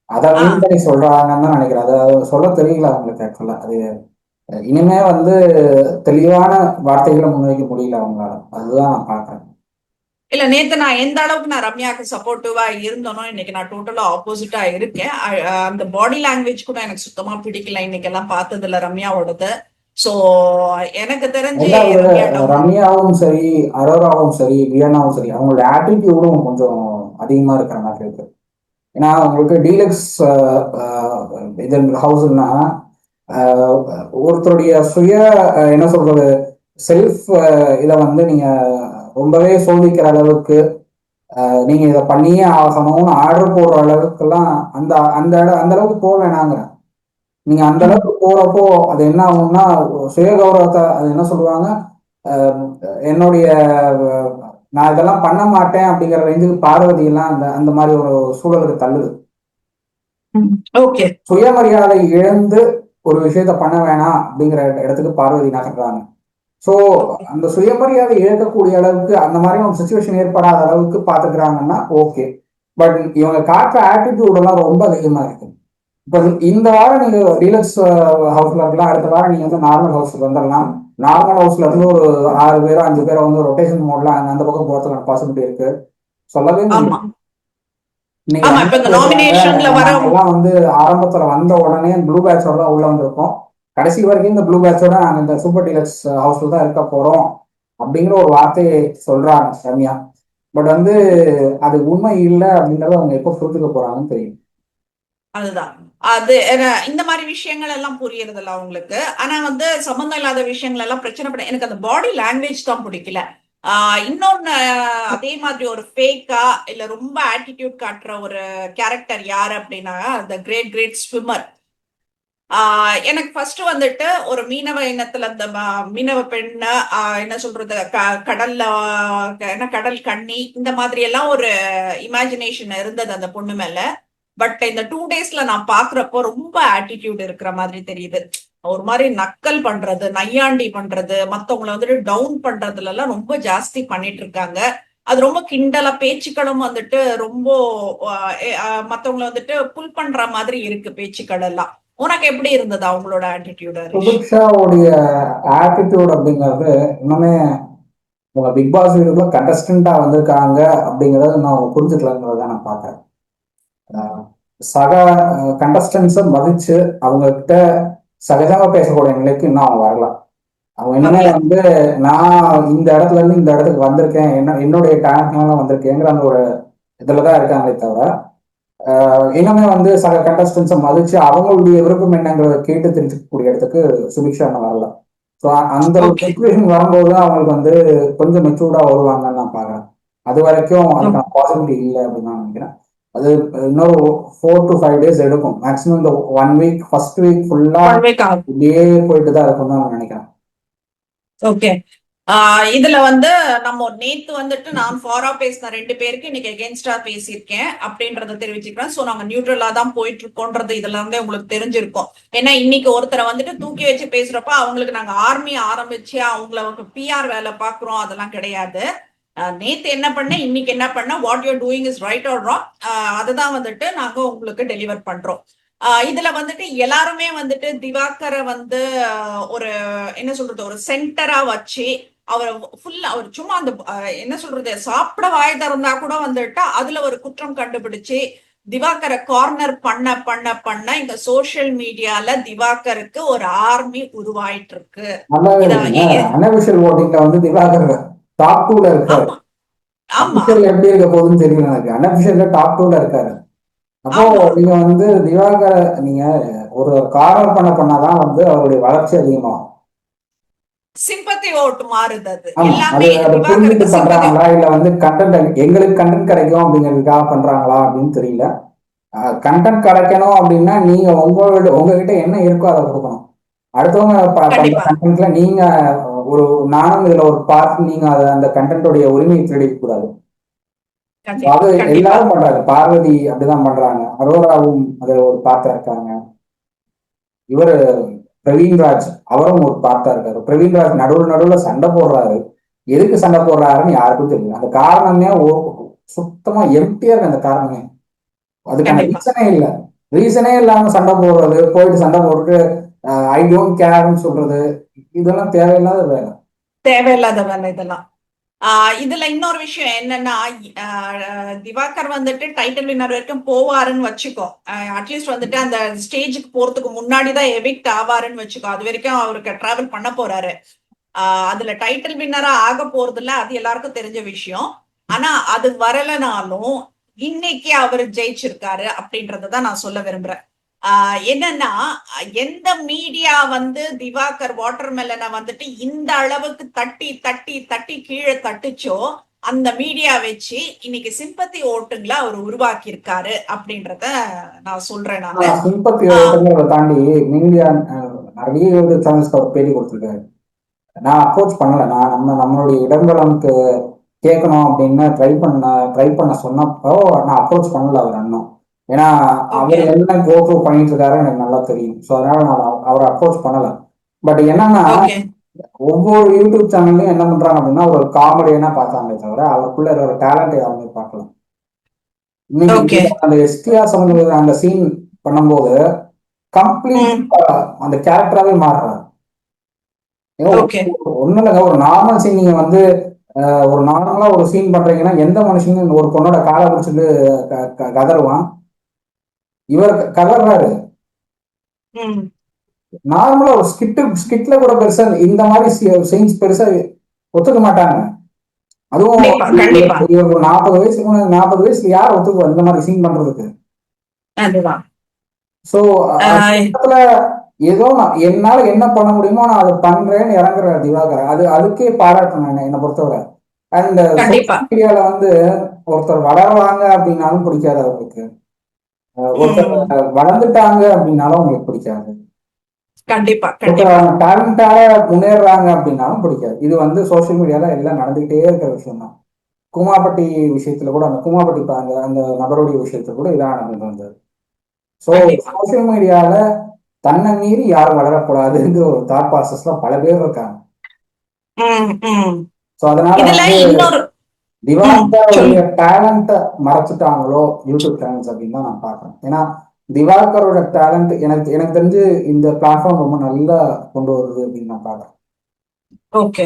அதை மீன் ஆஹ் பண்ணி சொல்றாங்கன்னு தான் நினைக்கிறேன். அது சொல்ல தெரியல அவங்களுக்கு ஆக்சுவலா. அது இனிமே வந்து தெளிவான வார்த்தைகளை முன்வைக்க முடியல அவங்களால. அதுதான் நான் பாக்குறேன். இல்ல நேத்து நான் எந்த அளவுக்கு நான் ரம்யாக்கு சப்போர்ட்டிவா இருந்தனோ இன்னைக்கு நான் டோட்டலா ஆப்போசிட்டா இருக்கேன். அந்த பாடி லாங்குவேஜ் கூட எனக்கு சுத்தமா பிடிக்கல இன்னைக்கு எல்லாம் பார்த்ததுல ரம்யாவோடது. சோ எனக்கு தெரிஞ்சு ரெண்டாவது ரம்யாட்ட ரம்யாவும் சரி, அரோராவும் சரி, வியனாவும் சரி, அவங்களோட ஆட்டிடியூடும் கொஞ்சம் அதிகமா இருக்கிற மாதிரி இருக்கு. ஏன்னா உங்களுக்கு டீலக்ஸ் இது ஹவுஸ்னா ஒருத்தருடைய சுய என்ன சொல்றது, செல்ஃப் இதை வந்து நீங்க ரொம்பவே சோதிக்கிற அளவுக்கு நீங்க இதை பண்ணியே ஆகணும்னு ஆர்டர் போடுற அளவுக்குலாம் அந்த அந்த அந்த அளவுக்கு போக வேணாங்கிறேன். நீங்க அந்த அளவுக்கு போறப்போ அது என்ன ஆகும்னா, சுய கௌரவத்தை அது என்ன சொல்லுவாங்க, அஹ் என்னுடைய நான் இதெல்லாம் பண்ண மாட்டேன் அப்படிங்கிற ரேஞ்சுக்கு பார்வதி எல்லாம் அந்த அந்த மாதிரி ஒரு சூழலுக்கு தள்ளுது. ஓகே. சுயமரியாதை இழந்து ஒரு விஷயத்த பண்ண வேணாம் அப்படிங்கிற இடத்துக்கு பார்வதி நகர்றாங்க. So okay. அந்த சுயமரியாதை இழக்கக்கூடிய அளவுக்கு அந்த மாதிரி ஒரு சுச்சுவேஷன் ஏற்படாத அளவுக்கு பாத்துக்கிறாங்கன்னா ஓகே. பட் இவங்க காட்டுற ஆட்டிடியூட் எல்லாம் ரொம்ப அதிகமா இருக்கு. இப்போ இந்த வாரம் நீங்க டீலக்ஸ் ஹவுஸ்ல இருக்கலாம், அடுத்த வாரம் நீங்க வந்து நார்மல் ஹவுஸ்க்கு வந்துடலாம். நார்மல் ஹவுஸ்ல இருந்து ஒரு 6 பேரோ 5 பேரோ வந்து ரொட்டேஷன் மோட்ல அந்த பக்கம் போறதுக்கான பாசிபிலிட்டி இருக்கு. சொல்லவே ஆமா முடியும். இன்னைக்கு ஆமா. இப்ப ரன்னர் இந்த இருக்கிறாங்க. நாமினேஷன்ல வர நாங்கெல்லாம் வந்து ஆரம்பத்துல வந்த உடனே ப்ளூ பேட்சோட தான் உள்ள வந்திருக்கோம். கடைசி வரைக்கும் இந்த ப்ளூ பேட்சோட நாங்க இந்த சூப்பர் டீலக்ஸ் ஹவுஸ்ல தான் இருக்க போறோம் அப்படிங்கிற ஒரு வார்த்தையை சொல்றாங்க ரம்யா. பட் வந்து அது உண்மை இல்லை அப்படின்றத அவங்க எப்போ புரிஞ்சுக்க போறாங்கன்னு தெரியும். அதுதான். இந்த மாதிரி விஷயங்கள் எல்லாம் புரியறதில்ல அவங்களுக்கு. ஆனா வந்து சம்மந்தம் இல்லாத விஷயங்கள் எல்லாம் பிரச்சனை பண்ண எனக்கு அந்த பாடி லாங்குவேஜ் தான் பிடிக்கல. இன்னொன்னு அதே மாதிரி ஒரு ஃபேக்கா இல்ல ரொம்ப ஆட்டிடியூட் காட்டுற ஒரு கேரக்டர் யாரு அப்படின்னா த கிரேட் கிரேட் ஸ்விம்மர். எனக்கு ஃபர்ஸ்ட் வந்துட்டு ஒரு மீனவ இனத்துல இந்த மீனவ பெண்ணு என்ன சொல்றது கடல்ல என்ன கடல் கன்னி இந்த மாதிரி எல்லாம் ஒரு இமேஜினேஷன் இருந்தது அந்த பொண்ணு மேல. பட் இந்த 2 டேஸ்ல நான் பாக்குறப்போ ரொம்ப ஆட்டிடியூட் இருக்கிற மாதிரி தெரியுது. ஒரு மாதிரி நக்கல் பண்றது, நையாண்டி பண்றது, மத்தவங்களை வந்துட்டு டவுன் பண்றதுல எல்லாம் ரொம்ப ஜாஸ்தி பண்ணிட்டு இருக்காங்க. அது ரொம்ப கிண்டலா பேச்சுக்களும் வந்துட்டு ரொம்ப மத்தவங்களை வந்துட்டு புல் பண்ற மாதிரி இருக்கு பேச்சுக்கள் எல்லாம். உனக்கு எப்படி இருந்தது அவங்களோட ஆட்டிடியூட் ஹரிஷ்? சுபிக்ஷாவுடைய ஆட்டிடியூட் அப்படிங்கிறது இன்னுமே உங்க பிக் பாஸ் வீடுக்குள்ள கண்டஸ்டண்டா வந்திருக்காங்க அப்படிங்கறத நான் புரிஞ்சுக்கலங்கிறத நான் பாக்குறேன். சக கண்டஸ்டன்ஸை மதிச்சு அவங்க கிட்ட சகஜமா பேசக்கூடிய நிலைக்கு இன்னும் அவங்க வரல. அவங்க இன்னுமே வரல. வந்து நான் இந்த இடத்துல இருந்து இந்த இடத்துக்கு வந்திருக்கேன், என்னுடைய டேலண்ட்னால வந்திருக்கேங்கிற அந்த ஒரு இதுலதான் இருக்காங்களே தவிர இன்னுமே வந்து சக கண்டஸ்டன்ஸை மதிச்சு அவங்களுடைய விருப்பம் என்னங்கிறத கேட்டு தெரிஞ்சுக்கக்கூடிய இடத்துக்கு சுபிக்ஷா இன்னும் வரல. ஸோ அந்த ஒரு ஓகே. சுச்சுவேஷன் வரும்போது தான் அவங்களுக்கு வந்து கொஞ்சம் மெச்சூர்டா வருவாங்கன்னு நான் பாக்குறேன். அது வரைக்கும் அதுக்கான பாசிபிலிட்டி இல்லை அப்படின்னு நான் நினைக்கிறேன். அது இன்னொரு 4 to 5 days எடுக்கும். மேக்ஸிமம் இந்த 1 week ஃபர்ஸ்ட் வீக் ஃபுல்லா இப்படியே போயிட்டு தான் இருக்கும்னு தான் நான் நினைக்கிறேன். ஓகே. இதுல வந்து நம்ம நேத்து வந்துட்டு நான் ஃபாரா பேசின 2 பேருக்கு இன்னைக்கு எகென்ஸ்டா பேசியிருக்கேன் அப்படின்றத தெரிவிச்சுக்கிறேன். சோ நாங்க நியூட்ரலா தான் போயிட்டு இருக்கோன்றது இதுல இருந்தே உங்களுக்கு தெரிஞ்சிருக்கும். ஏன்னா இன்னைக்கு ஒருத்தரை வந்துட்டு தூக்கி வச்சு பேசுறப்ப அவங்களுக்கு நாங்க ஆர்மி ஆரம்பிச்சு அவங்களுக்கு பிஆர் வேலை பாக்குறோம் அதெல்லாம் கிடையாது. நேத்து என்ன பண்ண இன்னைக்கு என்ன பண்ண what you're doing is right or wrong அதுதான் வந்துட்டு நாங்க உங்களுக்கு டெலிவர் பண்றோம். இதுல வந்துட்டு எல்லாருமே வந்துட்டு திவாகரை வந்து ஒரு என்ன சொல்றது ஒரு சென்டரா வச்சு அவர் ஃபுல்லா அவர் சும்மா அந்த என்ன சொல்றது சாப்பிட வாய் திறந்தா கூட வந்துட்டு அதுல ஒரு குற்றம் கண்டுபிடிச்சு திவாகரை கார்னர் பண்ண பண்ண பண்ண இங்க சோசியல் மீடியால திவாகருக்கு ஒரு ஆர்மி உருவாயிட்டு இருக்கு. அன்அபிஷியல் ஓட்டிங்ல வந்து திவாகர் டாப் 2ல இருக்காரு. ஆமா அபிஷியல் எப்படி இருக்க போகுதுன்னு தெரியல எனக்கு. அன்அபிஷியல்ல டாப் 2ல இருக்காரு. அப்போ ஆமா நீங்க வந்து திவாகர நீங்க ஒரு கார்னர் பண்ணாதான் வந்து அவருடைய வளர்ச்சி அதிகமாகும். சிம்பத்தி ஓட்டு மாறுது. அது ஆமா, எல்லாமே அதை புரிஞ்சுட்டு திவாகருக்கு சிம்பத்தி. பண்றாங்களா இல்ல வந்து கண்டென்ட் எங்களுக்கு கண்டென்ட் கிடைக்கும் அப்படிங்கிறதுக்காக பண்றாங்களா அப்படின்னு தெரியல. கண்டென்ட் கிடைக்கணும் அப்படின்னா நீங்க உங்ககிட்ட என்ன இருக்கோ அதை கொடுக்கணும். அடுத்தவங்க பண்ற கண்டிப்பா கண்டென்ட்ல நீங்க ஒரு நானும் இதுல ஒரு பார்ட், நீங்க அந்த கண்டென்ட்டோடைய உரிமையை திருடிக்க கூடாது. கண்டிப்பா அது கண்டிப்பா எல்லாரும் பண்றாங்க. பார்வதி அப்படிதான் பண்றாங்க, அரோராவும் அதுல ஒரு பார்ட்டா இருக்காங்க. இவரு பிரவீன்ராஜ் அவரும் ஒரு பார்ட்டா இருக்காரு. பிரவீன்ராஜ் நடுவுல சண்டை போடுறாரு. எதுக்கு சண்டை போடுறாருன்னு யாருக்கும் தெரியல. அந்த காரணமே சுத்தமா எம்டியா இருக்கு. அந்த காரணமே அதுக்கான கண்டிப்பா ரீசனே இல்லை. ரீசனே இல்லாம சண்டை போடுறது, போயிட்டு சண்டை போட்டுட்டு ஐ டோன்ட் கேர்னு சொல்றது, இதெல்லாம் தேவையில்லாத வேலை. தேவையில்லாத வேலை இதெல்லாம். இதுல இன்னொரு விஷயம் என்னன்னா திவாகர் வந்துட்டு டைட்டில் வின்னர் வரைக்கும் போவாருன்னு வச்சுக்கோ. அட்லீஸ்ட் வந்துட்டு அந்த ஸ்டேஜுக்கு போறதுக்கு முன்னாடிதான் எவிக்ட் ஆவாருன்னு வச்சுக்கோ. அது வரைக்கும் அவருக்கு டிராவல் பண்ண போறாரு. அதுல டைட்டில் வின்னரா ஆக போறது இல்ல, அது எல்லாருக்கும் தெரிஞ்ச விஷயம். ஆனா அது வரலனாலும் இன்னைக்கு அவர் ஜெயிச்சிருக்காரு அப்படின்றதான் நான் சொல்ல விரும்புறேன். என்னன்னா எந்த மீடியா வந்து திவாகர் வாட்டர்மெலனை வந்துட்டு இந்த அளவுக்கு தட்டி தட்டி தட்டி கீழே தட்டுச்சோ அந்த மீடியா வச்சு இன்னைக்கு சிம்பத்தி ஓட்டுங்களை அவர் உருவாக்கி இருக்காரு அப்படின்றத நான் சொல்றேன். சிம்பத்தி ஓட்டுங்கிறத தாண்டி மீடியா நிறைய சேனல்ஸ்க்கு அவர் பேட்டி கொடுத்துருக்காரு. நான் அப்ரோச் பண்ணல. நான் நம்மளுடைய இடம்பலம்க்கு கேட்கணும் அப்படின்னு ட்ரை பண்ண சொன்னப்போ நான் அப்ரோச் பண்ணல அவர் அண்ணன். ஏன்னா அவர் என்ன கோத்ரூ பண்ணிட்டு இருக்காரு எனக்கு நல்லா தெரியும். ஸோ அதனால நான் அவரை அப்ரோச் பண்ணல. பட் என்னன்னா ஒவ்வொரு யூடியூப் சேனல்லையும் என்ன பண்றாங்க அப்படின்னா ஒரு காமெடியனா பார்த்தாங்களே தவிர அவருக்குள்ள இருக்கிற டேலண்ட் யாருமே பார்க்கல. ஓகே. இன்னைக்கு அந்த எஸ்டிஆர் சம்பந்த அந்த சீன் பண்ணும்போது ம். கம்ப்ளீட்டா அந்த கேரக்டராகவே மாறுறாரு. ஓகே. ஒன்றும் இல்லைங்க, ஒரு நார்மல் சீன் நீங்க வந்து ஒரு நார்மலா ஒரு சீன் பண்றீங்கன்னா எந்த மனுஷனும் ஒரு பொண்ணோட காலை பிடிச்சிட்டு கதறுவான். இவர் கதறாரு. ம். நார்மலா ஒரு ஸ்கிட்ல கூட பெருசா இந்த மாதிரி சீன்ஸ் பெருசா ஒத்துக்க மாட்டாங்க. அதுவும் கண்டிப்பா, கண்டிப்பா. இவருக்கு ஒரு 40 வயசுல யார் ஒத்துக்குவா இந்த மாதிரி சீன் பண்றதுக்கு? அதுதான். சோ ஆஹ் ஏதோ நான் என்னால என்ன பண்ண முடியுமோ நான் அதை பண்றேன்னு இறங்குற திவாகர், அதுக்கே பாராட்டணும் என்னை பொறுத்தவரை. அண்ட் கண்டிப்பா. சோசியல் மீடியால வந்து ஒருத்தர் வளர்றாங்க அப்படின்னாலும் பிடிக்காது அவருக்கு, ம். ஒருத்தர் வளர்ந்துட்டாங்க அப்படின்னாலும் உங்களுக்கு பிடிக்காது, கண்டிப்பா, ஒருத்தர் கண்டிப்பா. அவங்க டேலண்டால முன்னேறாங்க அப்படின்னாலும் பிடிக்காது. இது வந்து சோசியல் மீடியால எல்லாம் நடந்துகிட்டே இருக்கிற விஷயம் தான். குமாபட்டி விஷயத்துல கூட அந்த குமாபட்டி அந்த அந்த நபருடைய விஷயத்துல கூட இதான் நடந்துட்டு வந்தது. ஸோ கண்டிப்பா. சோசியல் மீடியால தன்னை மீறி யாரும் வளரக்கூடாதுங்கிற ஒரு தாட் ப்ராசஸ்ல பல பேர் இருக்காங்க. ம். ம். ஸோ அதனால இதுல வந்து இன்னொரு. ம். திவாகருடைய சொல்லு. டேலண்ட்டை மறைச்சிட்டாங்களோ யூடியூப் சேனல்ஸ் அப்படின்னு தான் நான் பார்க்குறேன். ஏன்னா திவாகரோட டேலண்ட் எனக்கு எனக்கு தெரிஞ்சு இந்த பிளாட்ஃபார்ம் ரொம்ப நல்லா கொண்டு வருது அப்படின்னு நான் பார்க்குறேன். ஓகே.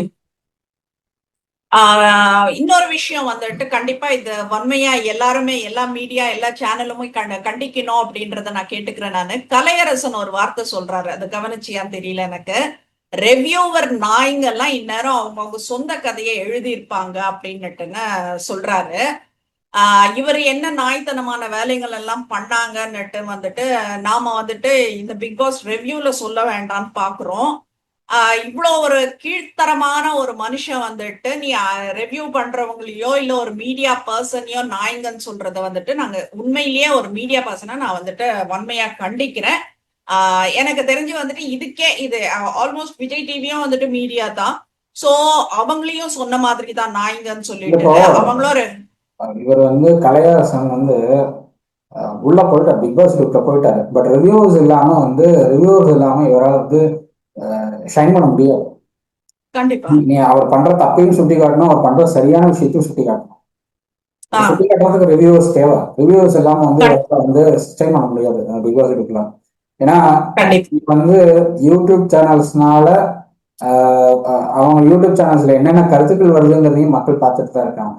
இன்னொரு விஷயம் வந்துட்டு கண்டிப்பா இது வன்மையா எல்லாருமே எல்லா மீடியா எல்லா சேனலுமே கண்டிக்கணும் அப்படின்றத நான் கேட்டுக்கிறேன். நானு கலையரசன் ஒரு வார்த்தை சொல்றாரு, அது கவனிச்சியான்னு தெரியல எனக்கு. ரெவ்யூவர் நாய்ங்கெல்லாம் இந்நேரம் அவங்க சொந்த கதையை எழுதியிருப்பாங்க அப்படின்னுட்டுன்னு சொல்றாரு. இவர் என்ன நாய்த்தனமான வேலைகள் எல்லாம் பண்ணாங்கன்னுட்டு வந்துட்டு நாம வந்துட்டு இந்த பிக் பாஸ் ரெவ்யூல சொல்ல வேண்டாம்னு பாக்குறோம். இவ்வளோ ஒரு கீழ்த்தரமான ஒரு மனுஷன் வந்துட்டு நீ ரெவ்யூ பண்றவங்களையோ இல்ல ஒரு மீடியா பர்சனையோ நாய்ங்கன்னு சொல்றத வந்துட்டு நாங்க உண்மையிலேயே ஒரு மீடியா பர்சனா நான் வந்துட்டு வன்மையா கண்டிக்கிறேன். எனக்கு தெரிஞ்சு வந்துட்டு இதுக்கே இது ஆல்மோஸ்ட் விஜய் டிவியும் வந்துட்டு மீடியா தான். சோ அவங்களையும் சொன்ன மாதிரி தான் நாய்ங்கன்னு சொல்லிட்டு இப்போ அவங்களும் இவர் வந்து கலையரசன் வந்து உள்ள போயிட்டார், பிக் பாஸ் உள்ள போயிட்டாரு. பட் ரிவ்யூவர்ஸ் இல்லாம இவரால் வந்து ஷைன் பண்ண முடியாது. கண்டிப்பா. நீ அவர் பண்ற தப்பையும் சுட்டி காட்டணும், அவர் பண்ற சரியான விஷயத்தையும் சுட்டி காட்டணும். ஆ. சுட்டி காட்டுறதுக்கு ரிவ்யூவர்ஸ் தேவை. ரிவ்யூவர்ஸ் இல்லாம வந்து கண்- இவரால் வந்து ஷைன் பண்ண முடியாது பிக் பாஸ் இருக்கலாம். ஏன்னா கண்டிப்பா. இப்ப வந்து யூடியூப் சேனல்ஸ்னால அவங்க யூடியூப் சேனல்ஸ்ல என்னென்ன கருத்துக்கள் வருதுங்கிறதையும் மக்கள் பார்த்துட்டு தான் இருக்காங்க.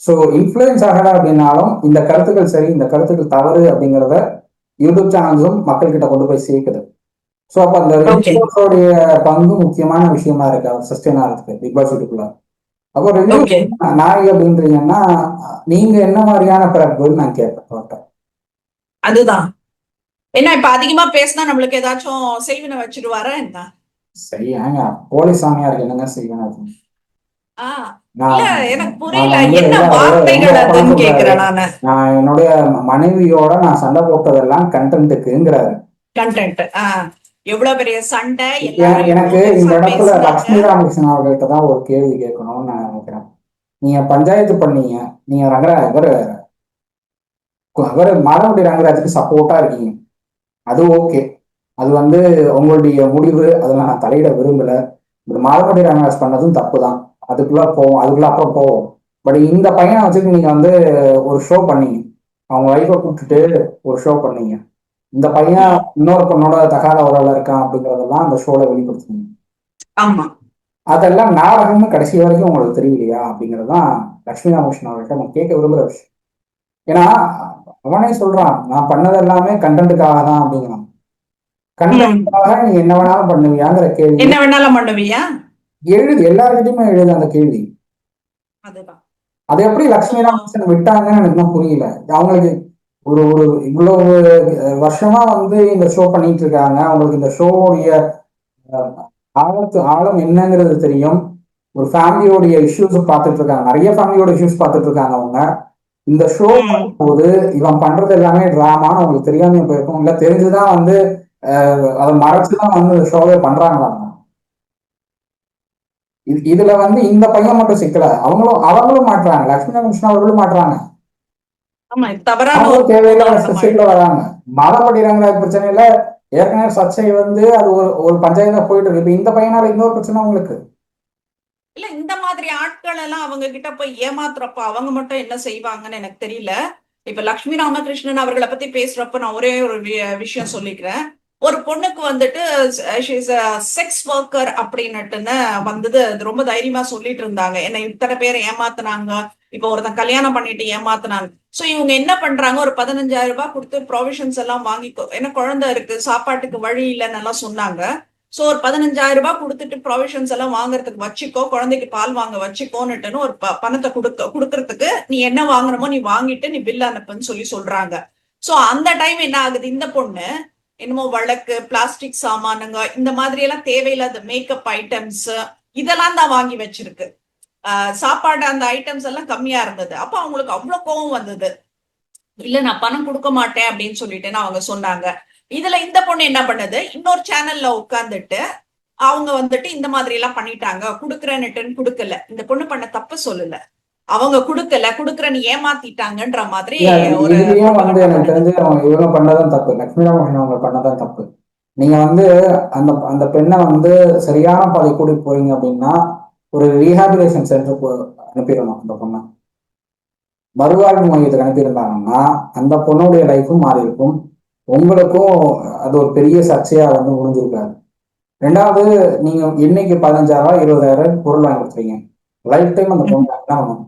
ஸோ இன்ஃப்ளூயன்ஸ் ஆகல அப்படின்னாலும் இந்த கருத்துக்கள் சரி இந்த கருத்துக்கள் தவறு அப்படிங்கிறத யூடியூப் சேனல்ஸும் மக்கள் கிட்ட கொண்டு போய் சேர்க்குது. ஸோ அப்போ அந்த ஓகே. ரிவ்யூஸோடைய பங்கு முக்கியமான விஷயமா இருக்கு அவர் சஸ்டெயின் ஆகிறதுக்கு பிக் பாஸ் யூடியூப்ல. அப்போ ரிவ்யூ ஓகே. நாய் அப்படின்றீங்கன்னா நீங்க என்ன மாதிரியான பிறப்புன்னு நான் கேட்பேன். அதுதான். என்ன இப்ப அதிகமா பேசினா நம்மளுக்கு ஏதாச்சும் செய்வினை வச்சிருவாரா என்ன? சரி ஏங்க, போலீஸ் சாமியாருக்கு என்னங்க செய்வேன்? ஆ. இல்ல, நான் எனக்கு நான் புரியல வந்து என்ன இல்ல, அவரு எங்க வார்த்தைகள் ஓப்பனா அதுன்னு சொல்றாரு, கேக்குறேன் நானு. நான் என்னுடைய மனைவியோட நான் சண்டை போட்டதெல்லாம் கண்டென்ட்டுக்குங்கிறாரு. கண்டென்ட். எவ்வளவு பெரிய சண்டை, எல்லாரும் எனக்கு எவ்வளவு இந்த பெருசா இடத்துல பேசுனாங்க. லட்சுமி ராமகிருஷ்ணன் அவர்கிட்ட தான் ஒரு கேள்வி கேட்கணும்னு நான் நினைக்கிறேன். நீங்க பஞ்சாயத்து பண்ணீங்க, நீங்க இவரு மாதவட்டி ரங்கராஜுக்கு சப்போர்ட்டா இருக்கீங்க, அது ஓகே, அது வந்து உங்களுடைய முடிவு, அதெல்லாம் நான் தலையிட விரும்பல. பட் மாதவட்டி ரங்கராஜ் பண்ணதும் தப்பு தான், அதுக்குள்ள அப்புறம் போவோம். பட் இந்த பையனை வச்சுட்டு நீங்க வந்து ஒரு ஷோ பண்ணீங்க, அவங்க ஒய்ஃபை கூப்பிட்டுட்டு ஒரு ஷோ பண்ணீங்க, இந்த பையன் ம். இன்னொரு பொண்ணோட தகாத உறவுல இருக்கான் அப்படிங்கறதெல்லாம் அந்த ஷோல வெளிப்படுத்துனீங்க. ஆமா. அதெல்லாம் நாடகம்னு கடைசி வரைக்கும் உங்களுக்கு தெரியலையா அப்படிங்கிறது தான் லட்சுமி ராமகிருஷ்ணன் அவர்கிட்ட நான் கேட்க விரும்புகிற விஷயம். ஏன்னா அவனே சொல்றான், நான் பண்ணது எல்லாமே கண்டென்ட்டுக்காக தான் அப்படிங்கிறான். ம். கண்டென்ட்டுக்காக நீ என்ன வேணாலும் பண்ணுவியாங்கிற கேள்வி என்ன வேணாலும் பண்ணுவியா? எல்லாருக்கிட்டையுமே எழுது அந்த கேள்வி. அதுதான். அது எப்படி சோ லட்சுமி ராமகிருஷ்ணன் விட்டாங்கன்னு எனக்கு தான் புரியல. அவங்களுக்கு ஒரு ஒரு இவ்வளவு வருஷமா வந்து இந்த ஷோ பண்ணிட்டு இருக்காங்க, அவங்களுக்கு இந்த ஷோவுடைய ஆழம் என்னங்கிறது தெரியும். ஒரு ஃபேமிலியோடைய இஷ்யூஸ் பார்த்துட்டு இருக்காங்க, நிறைய ஃபேமிலியோட இஷ்யூஸ் பார்த்துட்டு இருக்காங்க அவங்க. இந்த ஷோ ம். பண்ணும்போது இவன் பண்றது எல்லாமே டிராமான்னு அவங்களுக்கு தெரியாம போயிருக்கும், இல்ல தெரிஞ்சுதான் வந்து அதை மறைச்சுதான் வந்து இந்த ஷோவே பண்றாங்களாம். இதுல வந்து இந்த பையன் மட்டும் சிக்கல, அவங்களும் மாட்டுறாங்க, லட்சுமி கிருஷ்ணா அவர்களும் மாட்டுறாங்க, ஆமா, இது தவறான ஒரு அவங்களும் தேவையில்லாத முன்னுதாரணம் சிக்கல ஆயிடுது. வராங்க. மதப்படி ரங்கராஜ் பிரச்சனையில ஏற்கனவே சர்ச்சை வந்து அது ஒரு பஞ்சாயத்தா போயிட்டு இருக்கு. இப்ப இந்த பையனால இன்னொரு பிரச்சனை உங்களுக்கு. இல்ல இந்த மாதிரி ஆட்கள் எல்லாம் அவங்க கிட்ட போய் ஏமாத்துறப்ப அவங்க மட்டும் என்ன செய்வாங்கன்னு எனக்கு தெரியல. இப்ப லட்சுமி ராமகிருஷ்ணன் அவர்களை பத்தி பேசுறப்ப நான் ஒரே ஒரு விஷயம் சொல்லிக்கிறேன். ஒரு பொண்ணுக்கு வந்துட்டு செக்ஸ் ஒர்க்கர் அப்படின்னுட்டுன்னு வந்தது, அது ரொம்ப தைரியமா சொல்லிட்டு இருந்தாங்க. என்ன இத்தனை பேர் ஏமாத்துனாங்க, இப்ப ஒருத்தன் கல்யாணம் பண்ணிட்டு ஏமாத்துனாங்க. சோ இவங்க என்ன பண்றாங்க, ஒரு 15,000 ரூபாய் கொடுத்து ப்ரொவிஷன்ஸ் எல்லாம் வாங்கி, என்ன குழந்தை இருக்கு சாப்பாட்டுக்கு வழி இல்லைன்னு எல்லாம் சொன்னாங்க. சோ ஒரு 15,000 ரூபாய் கொடுத்துட்டு ப்ரொவிஷன்ஸ் எல்லாம் வாங்குறதுக்கு வச்சுக்கோ, குழந்தைக்கு பால் வாங்க வச்சுக்கோன்னுட்டுன்னு ஒரு பணத்தை கொடுக்கறதுக்கு நீ என்ன வாங்கணுமோ நீ வாங்கிட்டு நீ பில் அனுப்புன்னு சொல்றாங்க. சோ அந்த டைம் என்ன ஆகுது, இந்த பொண்ணு என்னமோ வழக்கு, பிளாஸ்டிக் சாமானுங்க, இந்த மாதிரி எல்லாம் தேவையில்லாத மேக்கப் ஐட்டம்ஸ் இதெல்லாம் தான் வாங்கி வச்சிருக்கு. சாப்பாடு அந்த ஐட்டம்ஸ் எல்லாம் கம்மியா இருந்தது. அப்ப அவங்களுக்கு அவ்வளவு கோவம் வந்தது. இல்ல நான் பணம் கொடுக்க மாட்டேன் அப்படின்னு சொல்லிட்டேன்னு அவங்க சொன்னாங்க. இதுல இந்த பொண்ணு என்ன பண்ணுது, இன்னொரு சேனல்ல உட்கார்ந்துட்டு அவங்க வந்துட்டு இந்த மாதிரி எல்லாம் பண்ணிட்டாங்க, குடுக்கறேன்னுட்டுன்னு குடுக்கல. இந்த பொண்ணு பண்ண தப்பு சொல்லல, அவங்க குடுக்கல, குடுக்கறன்னு ஏமாத்திட்டாங்கன்ற மாதிரி ஒரு இதுலயும் வந்து புரோபகண்டா எனக்கு பண்ணுது. தெரிஞ்சு அவங்க இவங்க பண்ணதான் தப்பு, லட்சுமி ராமகிருஷ்ணன் அவங்க பண்ணதான் தப்பு. நீங்க வந்து அந்த அந்த பெண்ணை வந்து சரியான பாதை கூட்டிட்டு போறீங்க அப்படின்னா ஒரு ரீஹாபிலேஷன் சென்டருக்கு அனுப்பிடணும். அந்த பொண்ணை மறுவாழ்வு மையத்துக்கு அனுப்பியிருந்தாங்கன்னா அந்த பொண்ணுடைய லைஃபும் மாறி இருக்கும், உங்களுக்கும் அது ஒரு பெரிய சர்ச்சையா வந்து முடிஞ்சிருக்காது. ரெண்டாவது, நீங்க இன்னைக்கு 15,000 20,000 பொருள் வாங்கி கொடுத்துறீங்க, லைஃப் டைம் அந்த பொண்ணு என்ன பண்ணணும்?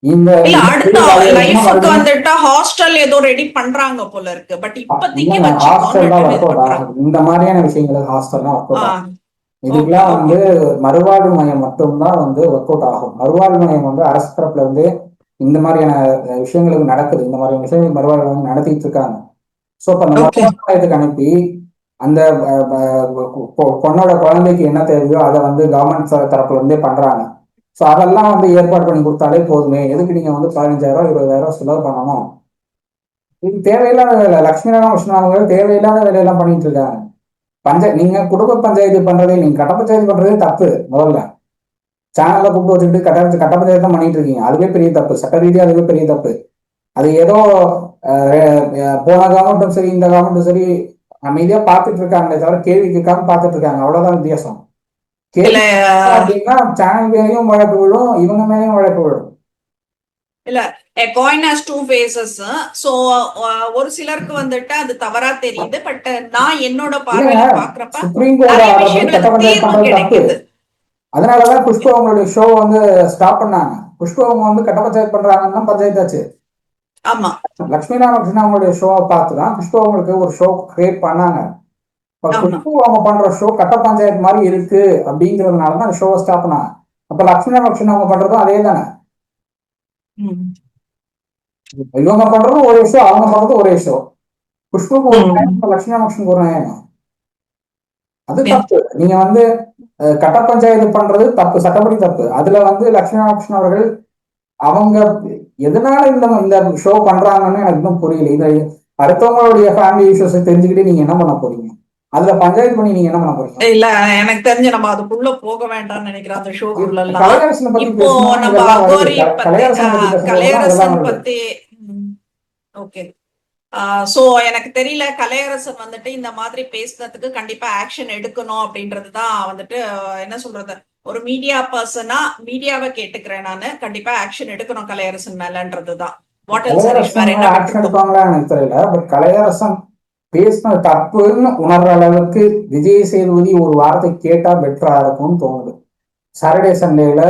இந்த இல்ல இந்த அடுத்த பொருள் காலியா இருக்குன்னா லைஃபுக்கு மறுபடியும் வந்துட்டு ஹாஸ்டல் ஏதோ ரெடி பண்றாங்க போல இருக்கு. பட் இப்போதைக்கு இல்லைங்க, ஹாஸ்டல் தான் வச்சுக்கோன்னுட்டு ஒர்க் இது அவுட் பண்றாங்க. ஆகும். இந்த மாதிரியான விஷயங்களுக்கு ஹாஸ்டல் தான் ஒர்க் அவுட் ஆகும். ஆஹ் ஓகே இதுக்கெல்லாம் ஓகே. வந்து மறுவாழ்வு மையம் மட்டும்தான் வந்து ஒர்க் அவுட் ஆகும். மறுவாழ்வு மையம் வந்து அரசு தரப்புல இருந்து இந்த மாதிரியான விஷயங்களுக்கு நடக்குது, இந்த மாதிரியான விஷயங்களுக்கு மறுவாழ்வு மையம் நடத்திட்டு இருக்காங்க. ஸோ இப்போ அந்த ஓகே. மறுவாழ்வு மையத்துக்கு அனுப்பி அந்த பொண்ணோட குழந்தைக்கு என்ன தேவையோ அதை வந்து கவர்மெண்ட் தரப்புல இருந்தே பண்றாங்க. ஸோ அதெல்லாம் வந்து ஏற்பாடு பண்ணி கொடுத்தாலே போதுமே, எதுக்கு நீங்க வந்து 15,000 20,000 செலவு பண்ணணும்? இது தேவையில்லாத வேலை. லட்சுமி ராமகிருஷ்ணன் அவங்க தேவையில்லாத வேலையெல்லாம் பண்ணிட்டு இருக்காங்க. நீங்க குடும்ப பஞ்சாயத்து பண்றதே, நீங்க கட்ட பஞ்சாயத்து பண்றதே தப்பு. முதல்ல சேனல்ல கூப்பிட்டு வச்சுக்கிட்டு கட்ட பஞ்சாயத்து தான் பண்ணிட்டு இருக்கீங்க, அதுவே பெரிய தப்பு, சட்ட ரீதியா அதுவே பெரிய தப்பு. அது ஏதோ போன கவர்மெண்ட்டும் சரி இந்த கவர்மெண்ட்டும் சரி அமைதியா பார்த்துட்டு இருக்காங்களே தவிர கேள்வி கேட்காம பார்த்துட்டு இருக்காங்க, அவ்வளவுதான் வித்தியாசம். இல்ல கேள்வி அப்படின்னா சேனல் மேலேயும் வழக்கு விழும், இவங்க மேலேயும் வழக்கு விழும். இல்ல a coin has two faces. So ஒரு சிலருக்கு வந்துட்டு அது தவறா தெரியுது. பட் நான் என்னோட இல்லைங்க, பார்வையில பாக்குறப்ப சுப்ரீம் கோர்ட் நிறைய ஆர்டர் படி கட்ட விஷயங்களுக்கு பஞ்சாயத்து தீர்வு பண்றது தப்பு. கிடைக்குது. அதனாலதான் குஷ்பு அவங்களுடைய ஷோ வந்து ஸ்டாப் பண்ணாங்க. குஷ்பு அவங்க வந்து கட்ட பஞ்சாயத்து பண்றாங்கன்னா பஞ்சாயத்தாச்சு. ஆமா. லட்சுமி ராமகிருஷ்ணன் அவங்களுடைய ஷோவை பார்த்து தான் குஷ்பு அவங்களுக்கு ஒரு ஷோ கிரியேட் பண்ணாங்க. இப்ப ஆமா. குஷ்பு அவங்க பண்ற ஷோ கட்ட பஞ்சாயத்து மாதிரி இருக்கு அப்படிங்கிறதுனால தான் அந்த ஷோவை ஸ்டாப் பண்ணாங்க. அப்ப லட்சுமி ராமகிருஷ்ணன் அவங்க பண்றதும் அதே தானே. இவங்க பண்றதும் ஒரே ஷோ, அவங்க பண்றதும் ஒரே ஷோ. குஷ்புக்கு ஒரு நியாயம், லட்சுமி ராமகிருஷ்ணனுக்கு ஒரு நியாயம். அது தப்பு. நீங்க வந்து கட்ட பஞ்சாயத்து பண்றது தப்பு, சட்டப்படி தப்பு. அதுல வந்து லட்சுமி ராமகிருஷ்ணன் அவர்கள் அவங்க எதனால இந்த ஷோ பண்றாங்கன்னு எனக்கு இன்னும் புரியல. இது அடுத்தவங்களுடைய ஃபேமிலி இஷ்யூஸை தெரிஞ்சுக்கிட்டு நீங்க என்ன பண்ண போறீங்க? அதுல பஞ்சாயத்து பண்ணி நீங்க என்ன பண்ண போறீங்க? இல்ல எனக்கு தெரிஞ்சு நம்ம அதுக்குள்ள போக வேண்டாம்னு நினைக்கிறேன், அந்த ஷோக்குள்ள எல்லாம். கலையரசனை பத்தி இப்போ பேசணும், நம்ம இதெல்லாம் வருது. அகோரி பத்தி கலையரசனை பத்தி பேசும்போதுதான் இதெல்லாம் கலையரசன் வருது. பத்தி ஓகே. சோ எனக்கு தெரியல, கலையரசன் வந்துட்டு இந்த மாதிரி பேசுனதுக்கு கண்டிப்பா ஆக்ஷன் எடுக்கணும் அப்படின்றதுதான் வந்துட்டு என்ன சொல்றது, ஒரு மீடியா பர்சனா மீடியாவை கேட்டுக்கிறேன் நானு. கண்டிப்பா ஆக்ஷன் எடுக்கணும் கலையரசன் மேலன்றதுதான். வாட் எல்ஸ் ஹரிஷ், வேற கலையரசன் என்ன ஆக்ஷன் விட்டுருக்கோம்? எடுப்பாங்களா எனக்கு தெரியல. பட் கலையரசன் பேசின தப்புன்னு உணர்ற அளவுக்கு விஜய் சேதுபதி ஒரு வார்த்தை கேட்டா பெட்டரா இருக்கும்னு தோணுது. சாட்டர்டே சண்டேல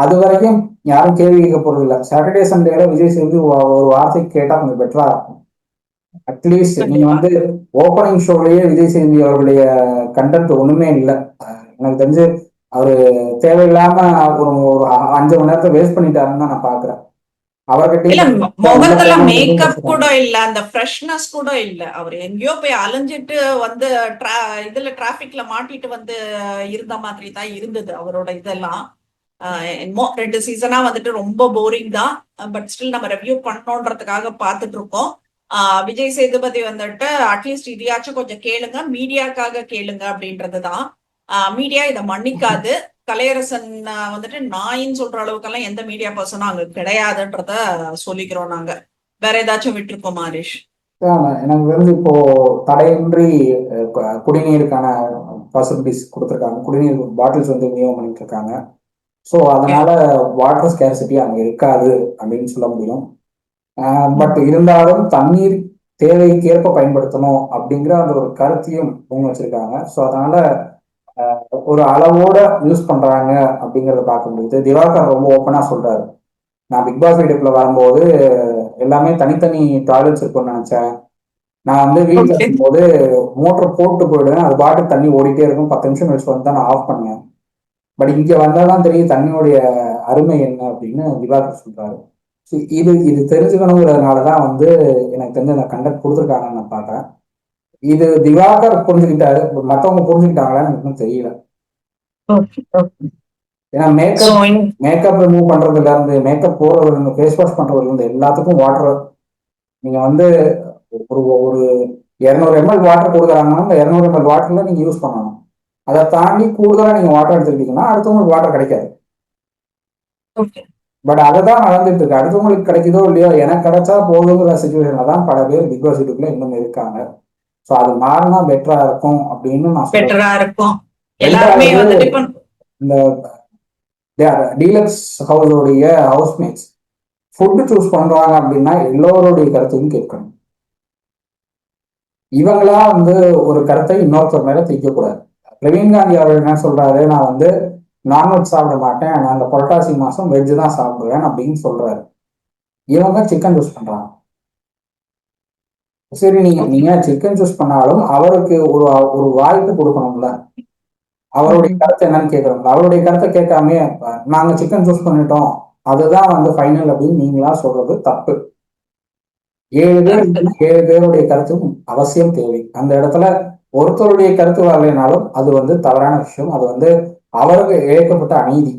அது வரைக்கும் யாரும் கேள்வி கேட்க போறது இல்லை. சாட்டர்டே சண்டேல விஜய் சேதுபதி ஒரு வார்த்தை கேட்டா கொஞ்சம் பெட்டரா இருக்கும். அட்லீஸ்ட் நீங்க கண்டிப்பா. வந்து ஓப்பனிங் ஷோலயே விஜய் சேதுபதி அவருடைய கண்டென்ட் ஒண்ணுமே இல்லை. எனக்கு தெரிஞ்சு அவரு தேவையில்லாம ஒரு ஒரு 5 மணி நேரத்தை வேஸ்ட் பண்ணிட்டாருன்னு தான் நான் பாக்குறேன். இல்ல அவர்கிட்ட முகத்துல மேக்கப் கூட இல்ல, அந்த ஃப்ரெஷ்னஸ் கூட இல்ல. அவர் எங்கேயோ போய் அலைஞ்சிட்டு வந்து இதுல டிராபிக்ல மாட்டிட்டு வந்து இருந்த மாதிரி தான் இருந்தது அவரோட இதெல்லாம். என்னமோ 2 சீசனா வந்துட்டு ரொம்ப போரிங் தான். பட் ஸ்டில் நம்ம ரெவ்யூ பண்ணோன்றதுக்காக பார்த்துட்டு இருக்கோம். விஜய் சேதுபதி வந்துட்டு அட்லீஸ்ட் இதையாச்சும் கொஞ்சம் கேளுங்க, மீடியாக்காக கேளுங்க அப்படின்றதுதான். மீடியா இதை மன்னிக்காது. கலையரசன் வந்துட்டு நாயின்னு சொல்ற அளவுக்கெல்லாம் எந்த மீடியா பர்சனும் அங்க கிடையாதுன்றத சொல்லிக்கிறோம் நாங்க. வேற ஏதாச்சும் விட்டுருக்கோம் ஹரிஷ்? எனக்கு தெரிஞ்சு இப்போ தடையின்றி குடிநீருக்கான பாசிபிலிட்டிஸ் கொடுத்துருக்காங்க. குடிநீர் பாட்டில்ஸ் வந்து விநியோகம் பண்ணிட்டு இருக்காங்க. ஸோ அதனால வாட்டர் ஸ்கேர்சிட்டி அங்கே இருக்காது அப்படின்னு சொல்ல முடியும். பட் இருந்தாலும் தண்ணீர் தேவைக்கேற்ப பயன்படுத்தணும் அப்படிங்கிற அந்த ஒரு கருத்தையும் முன் வச்சிருக்காங்க. ஸோ அதனால ஒரு அளவோட யூஸ் பண்றாங்க அப்படிங்கிறத பார்க்க முடியுது. திவாகர் ரொம்ப ஓப்பனா சொல்றாரு, நான் பிக் பாஸ் வீட்டுக்குள்ள வரும்போது எல்லாமே தனித்தனி டாய்லெட்ஸ் இருக்கும்னு நினைச்சேன். நான் வந்து வீட்டில் ஓகே. இருக்கும்போது மோட்டர் போட்டு போயிடுவேன், அது பாட்டு தண்ணி ஓடிட்டே இருக்கும், 10 நிமிஷம் கழிச்சு வந்து தான் நான் ஆஃப் பண்ணேன். பட் இங்க வந்தாதான் தெரியும் தண்ணியோடைய அருமை என்ன அப்படின்னு திவாகர் சொல்றாரு. இது இது தெரிஞ்சுக்கணுங்கிறதுனால தான் வந்து எனக்கு தெரிஞ்ச அந்த கண்டக்ட் கொடுத்துருக்காங்கன்னு நான் பார்க்குறேன். இது திவாகர் புரிஞ்சுக்கிட்டாரு, மற்றவங்க புரிஞ்சுக்கிட்டாங்களான்னு எனக்கு இன்னும் தெரியல. ஓகே. ஓகே. ஏன்னா ஸோ மேக்கப் ரிமூவ் பண்றதுல இருந்து, மேக்கப் போடுறதுல இருந்து, ஃபேஸ் வாஷ் பண்றதுல இருந்து எல்லாத்துக்கும் வாட்டர். நீங்க வந்து ஒரு ஒரு 200 ml வாட்டர் கொடுக்குறாங்கன்னா அந்த 200 ml வாட்டர்ல நீங்க யூஸ் பண்ணணும். அதை தாண்டி கூடுதலா நீங்க வாட்டர் எடுத்துக்கிட்டீங்கன்னா அடுத்தவங்களுக்கு வாட்டர் கிடைக்காது. ஓகே. பட் அதை தான் நடந்துட்டு இருக்கு. அடுத்தவங்களுக்கு கிடைக்குதோ இல்லையோ, எனக்கு கிடைச்சா போதுங்கிற சுச்சுவேஷன்ல தான் பல பேர் பிக் பாஸ் வீட்டுக்குள்ள இன்னும் இருக்காங்க. ஸோ அது மாறினா பெட்டரா இருக்கும் அப்படின்னு நான் சொல்றேன். பெட்டரா இருக்கும். எல்லாருமே ரெண்டாவது, வந்துட்டு இப்ப இந்த டீலக்ஸ் ஹவுஸோடைய ஹவுஸ்மேட்ஸ் ஃபுட்டு சூஸ் பண்றாங்க அப்படின்னா எல்லோருடைய கருத்தையும் கேட்கணும். இவங்களா வந்து ஒரு கருத்தை இன்னொருத்தர் மேல திணிக்கக்கூடாது. பிரவீன் காந்தி அவர் என்ன சொல்றாரு, நான் வந்து நான்வெஜ் சாப்பிட மாட்டேன், நான் அந்த புரட்டாசி மாசம் வெஜ் தான் சாப்பிடுவேன் அப்படின்னு சொல்றாரு. இவங்க சிக்கன் சூஸ் பண்றாங்க. சரி, நீங்க சிக்கன் சூஸ் பண்ணாலும் அவருக்கு ஒரு ஒரு வாய்ப்பு கொடுக்கணும்ல. அவருடைய கருத்து என்னன்னு கேட்கணும். அவருடைய கருத்தை கேட்காம நாங்க சிக்கன் சூஸ் பண்ணிட்டோம், அதுதான் வந்து ஃபைனல் அப்படின்னு நீங்களா சொல்றது தப்பு. 7 பேர், 7 பேருடைய கருத்தும் அவசியம் தேவை. அந்த இடத்துல ஒருத்தருடைய கருத்து வரலைனாலும் அது வந்து தவறான விஷயம். அது வந்து அவருக்கு இழைக்கப்பட்ட அநீதி.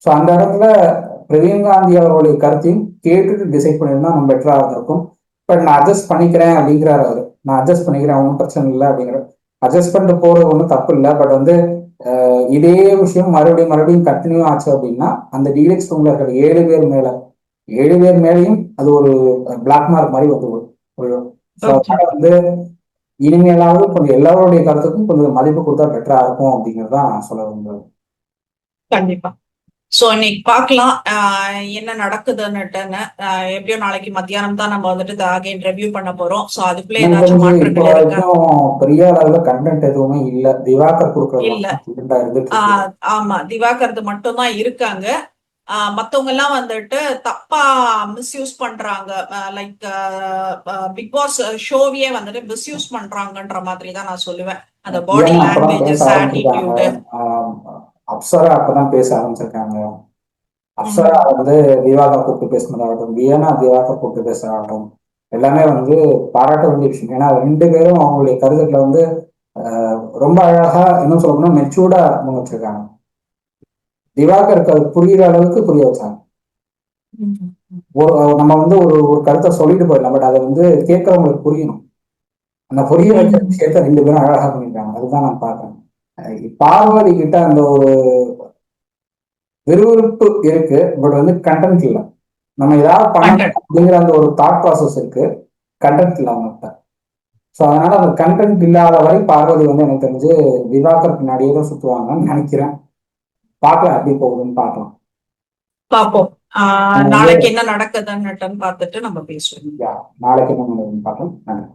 ஸோ அந்த இடத்துல பிரவீன் காந்தி அவருடைய கருத்தையும் கேட்டுட்டு டிசைட் பண்ணியிருந்தா நம்ம பெட்டரா இருந்திருக்கும். பட் நான் அட்ஜஸ்ட் பண்ணிக்கிறேன் அப்படிங்கிறாரு அவரு. நான் அட்ஜஸ்ட் பண்ணிக்கிறேன், ஒன்றும் பிரச்சனை இல்லை அப்படிங்கிற. அட்ஜஸ்ட் பண்ணிட்டு போறது ஒன்றும் தப்பு இல்லை. பட் வந்து இதே விஷயம் மறுபடியும் மறுபடியும் கண்டினியூ ஆச்சு அப்படின்னா அந்த டீலக்ஸ் ரூம்ல இருக்கிற 7 பேர் மேல, 7 பேர் மேலேயும் அது ஒரு பிளாக் மார்க் மாதிரி வந்து போயிடும். ஸோ அதனால வந்து இனிமேலாவது கொஞ்சம் எல்லாருடைய கருத்துக்கும் கொஞ்சம் மதிப்பு கொடுத்தா பெட்டரா இருக்கும் அப்படிங்கிறது தான் சொல்ல விரும்புறேன். கண்டிப்பா. சோ இன்னைக்கு பார்க்கலாம் என்ன நடக்குதுன்னுட்டுன்னு. எப்படியோ நாளைக்கு மத்தியானம் தான் நம்ம வந்துட்டு அகைன் ரிவ்யூ பண்ண போறோம். சோ அதுக்குள்ள எனக்கு ஏதாச்சும் தெரிஞ்சு இப்போ மாற்றங்கள் இருக்கா? வரைக்கும் பெரிய அளவுல கண்டென்ட் எதுவுமே இல்ல. திவாகர் கொடுக்கறது இல்ல. மட்டும் இருந்துட்டு இருக்கு. ஆமா, திவாகர்து மட்டும் தான் இருக்காங்க. மத்தவங்க எல்லாம் வந்துட்டு தப்பா மிஸ்யூஸ் பண்றாங்க. லைக் பிக் பாஸ் ஷோவையே வந்துட்டு மிஸ்யூஸ் பண்றாங்கன்ற மாதிரி தான் நான் சொல்லுவேன். அந்த பாடி ஏன்னா அப்பதான் பேச லாங்குவேஜஸ், ஆரம்பிச்சிருக்காங்க. ஆட்டிடியூடு. ஆஹ் அப்சரா அப்பதான் பேச ஆரம்பிச்சிருக்காங்க. அப்சரா வந்து திவாகர் கூப்பிட்டு பேசினதாகட்டும், வியனா திவாகர் கூப்பிட்டு பேசுறதாகட்டும், எல்லாமே வந்து பாராட்ட வேண்டிய விஷயம். ஏன்னா 2 பேரும் அவங்களுடைய கருத்துக்களை வந்து ரொம்ப அழகா, இன்னும் சொல்ல போனா மெச்சூர்டா முன் வச்சிருக்காங்க. திவாகருக்கு அது புரியுற அளவுக்கு புரிய வச்சாங்க. நம்ம வந்து ஒரு ஒரு கருத்தை சொல்லிட்டு போயிடலாம், பட் அதை வந்து கேட்கறவங்களுக்கு புரியணும். அந்த புரிய வைக்கிற விஷயத்த 2 பேரும் அழகா பண்ணிருக்காங்க. அதுதான் நான் பாக்குறேன். பார்வதி கிட்ட அந்த ஒரு விறுவிறுப்பு இருக்கு, பட் வந்து கண்டென்ட் இல்லை. நம்ம ஏதாவது பண்ணணும் அப்படிங்கிற அந்த ஒரு தாட் ப்ராசஸ் இருக்கு, கண்டென்ட் இல்லை அவங்ககிட்ட. ஸோ அதனால அந்த கண்டென்ட் இல்லாத வரை பார்வதி வந்து எனக்கு தெரிஞ்சு திவாகர் பின்னாடியே தான் சுத்துவாங்கன்னு நினைக்கிறேன். பார்க்கலாம் எப்படி போகுதுன்னு பார்க்கலாம். பார்ப்போம். நாளைக்கு என்ன நடக்குதுன்னு பார்த்துட்டு நம்ம பேசுவோம். நாளைக்கு என்ன நடக்குதுன்னு பார்க்கலாம். நன்றி.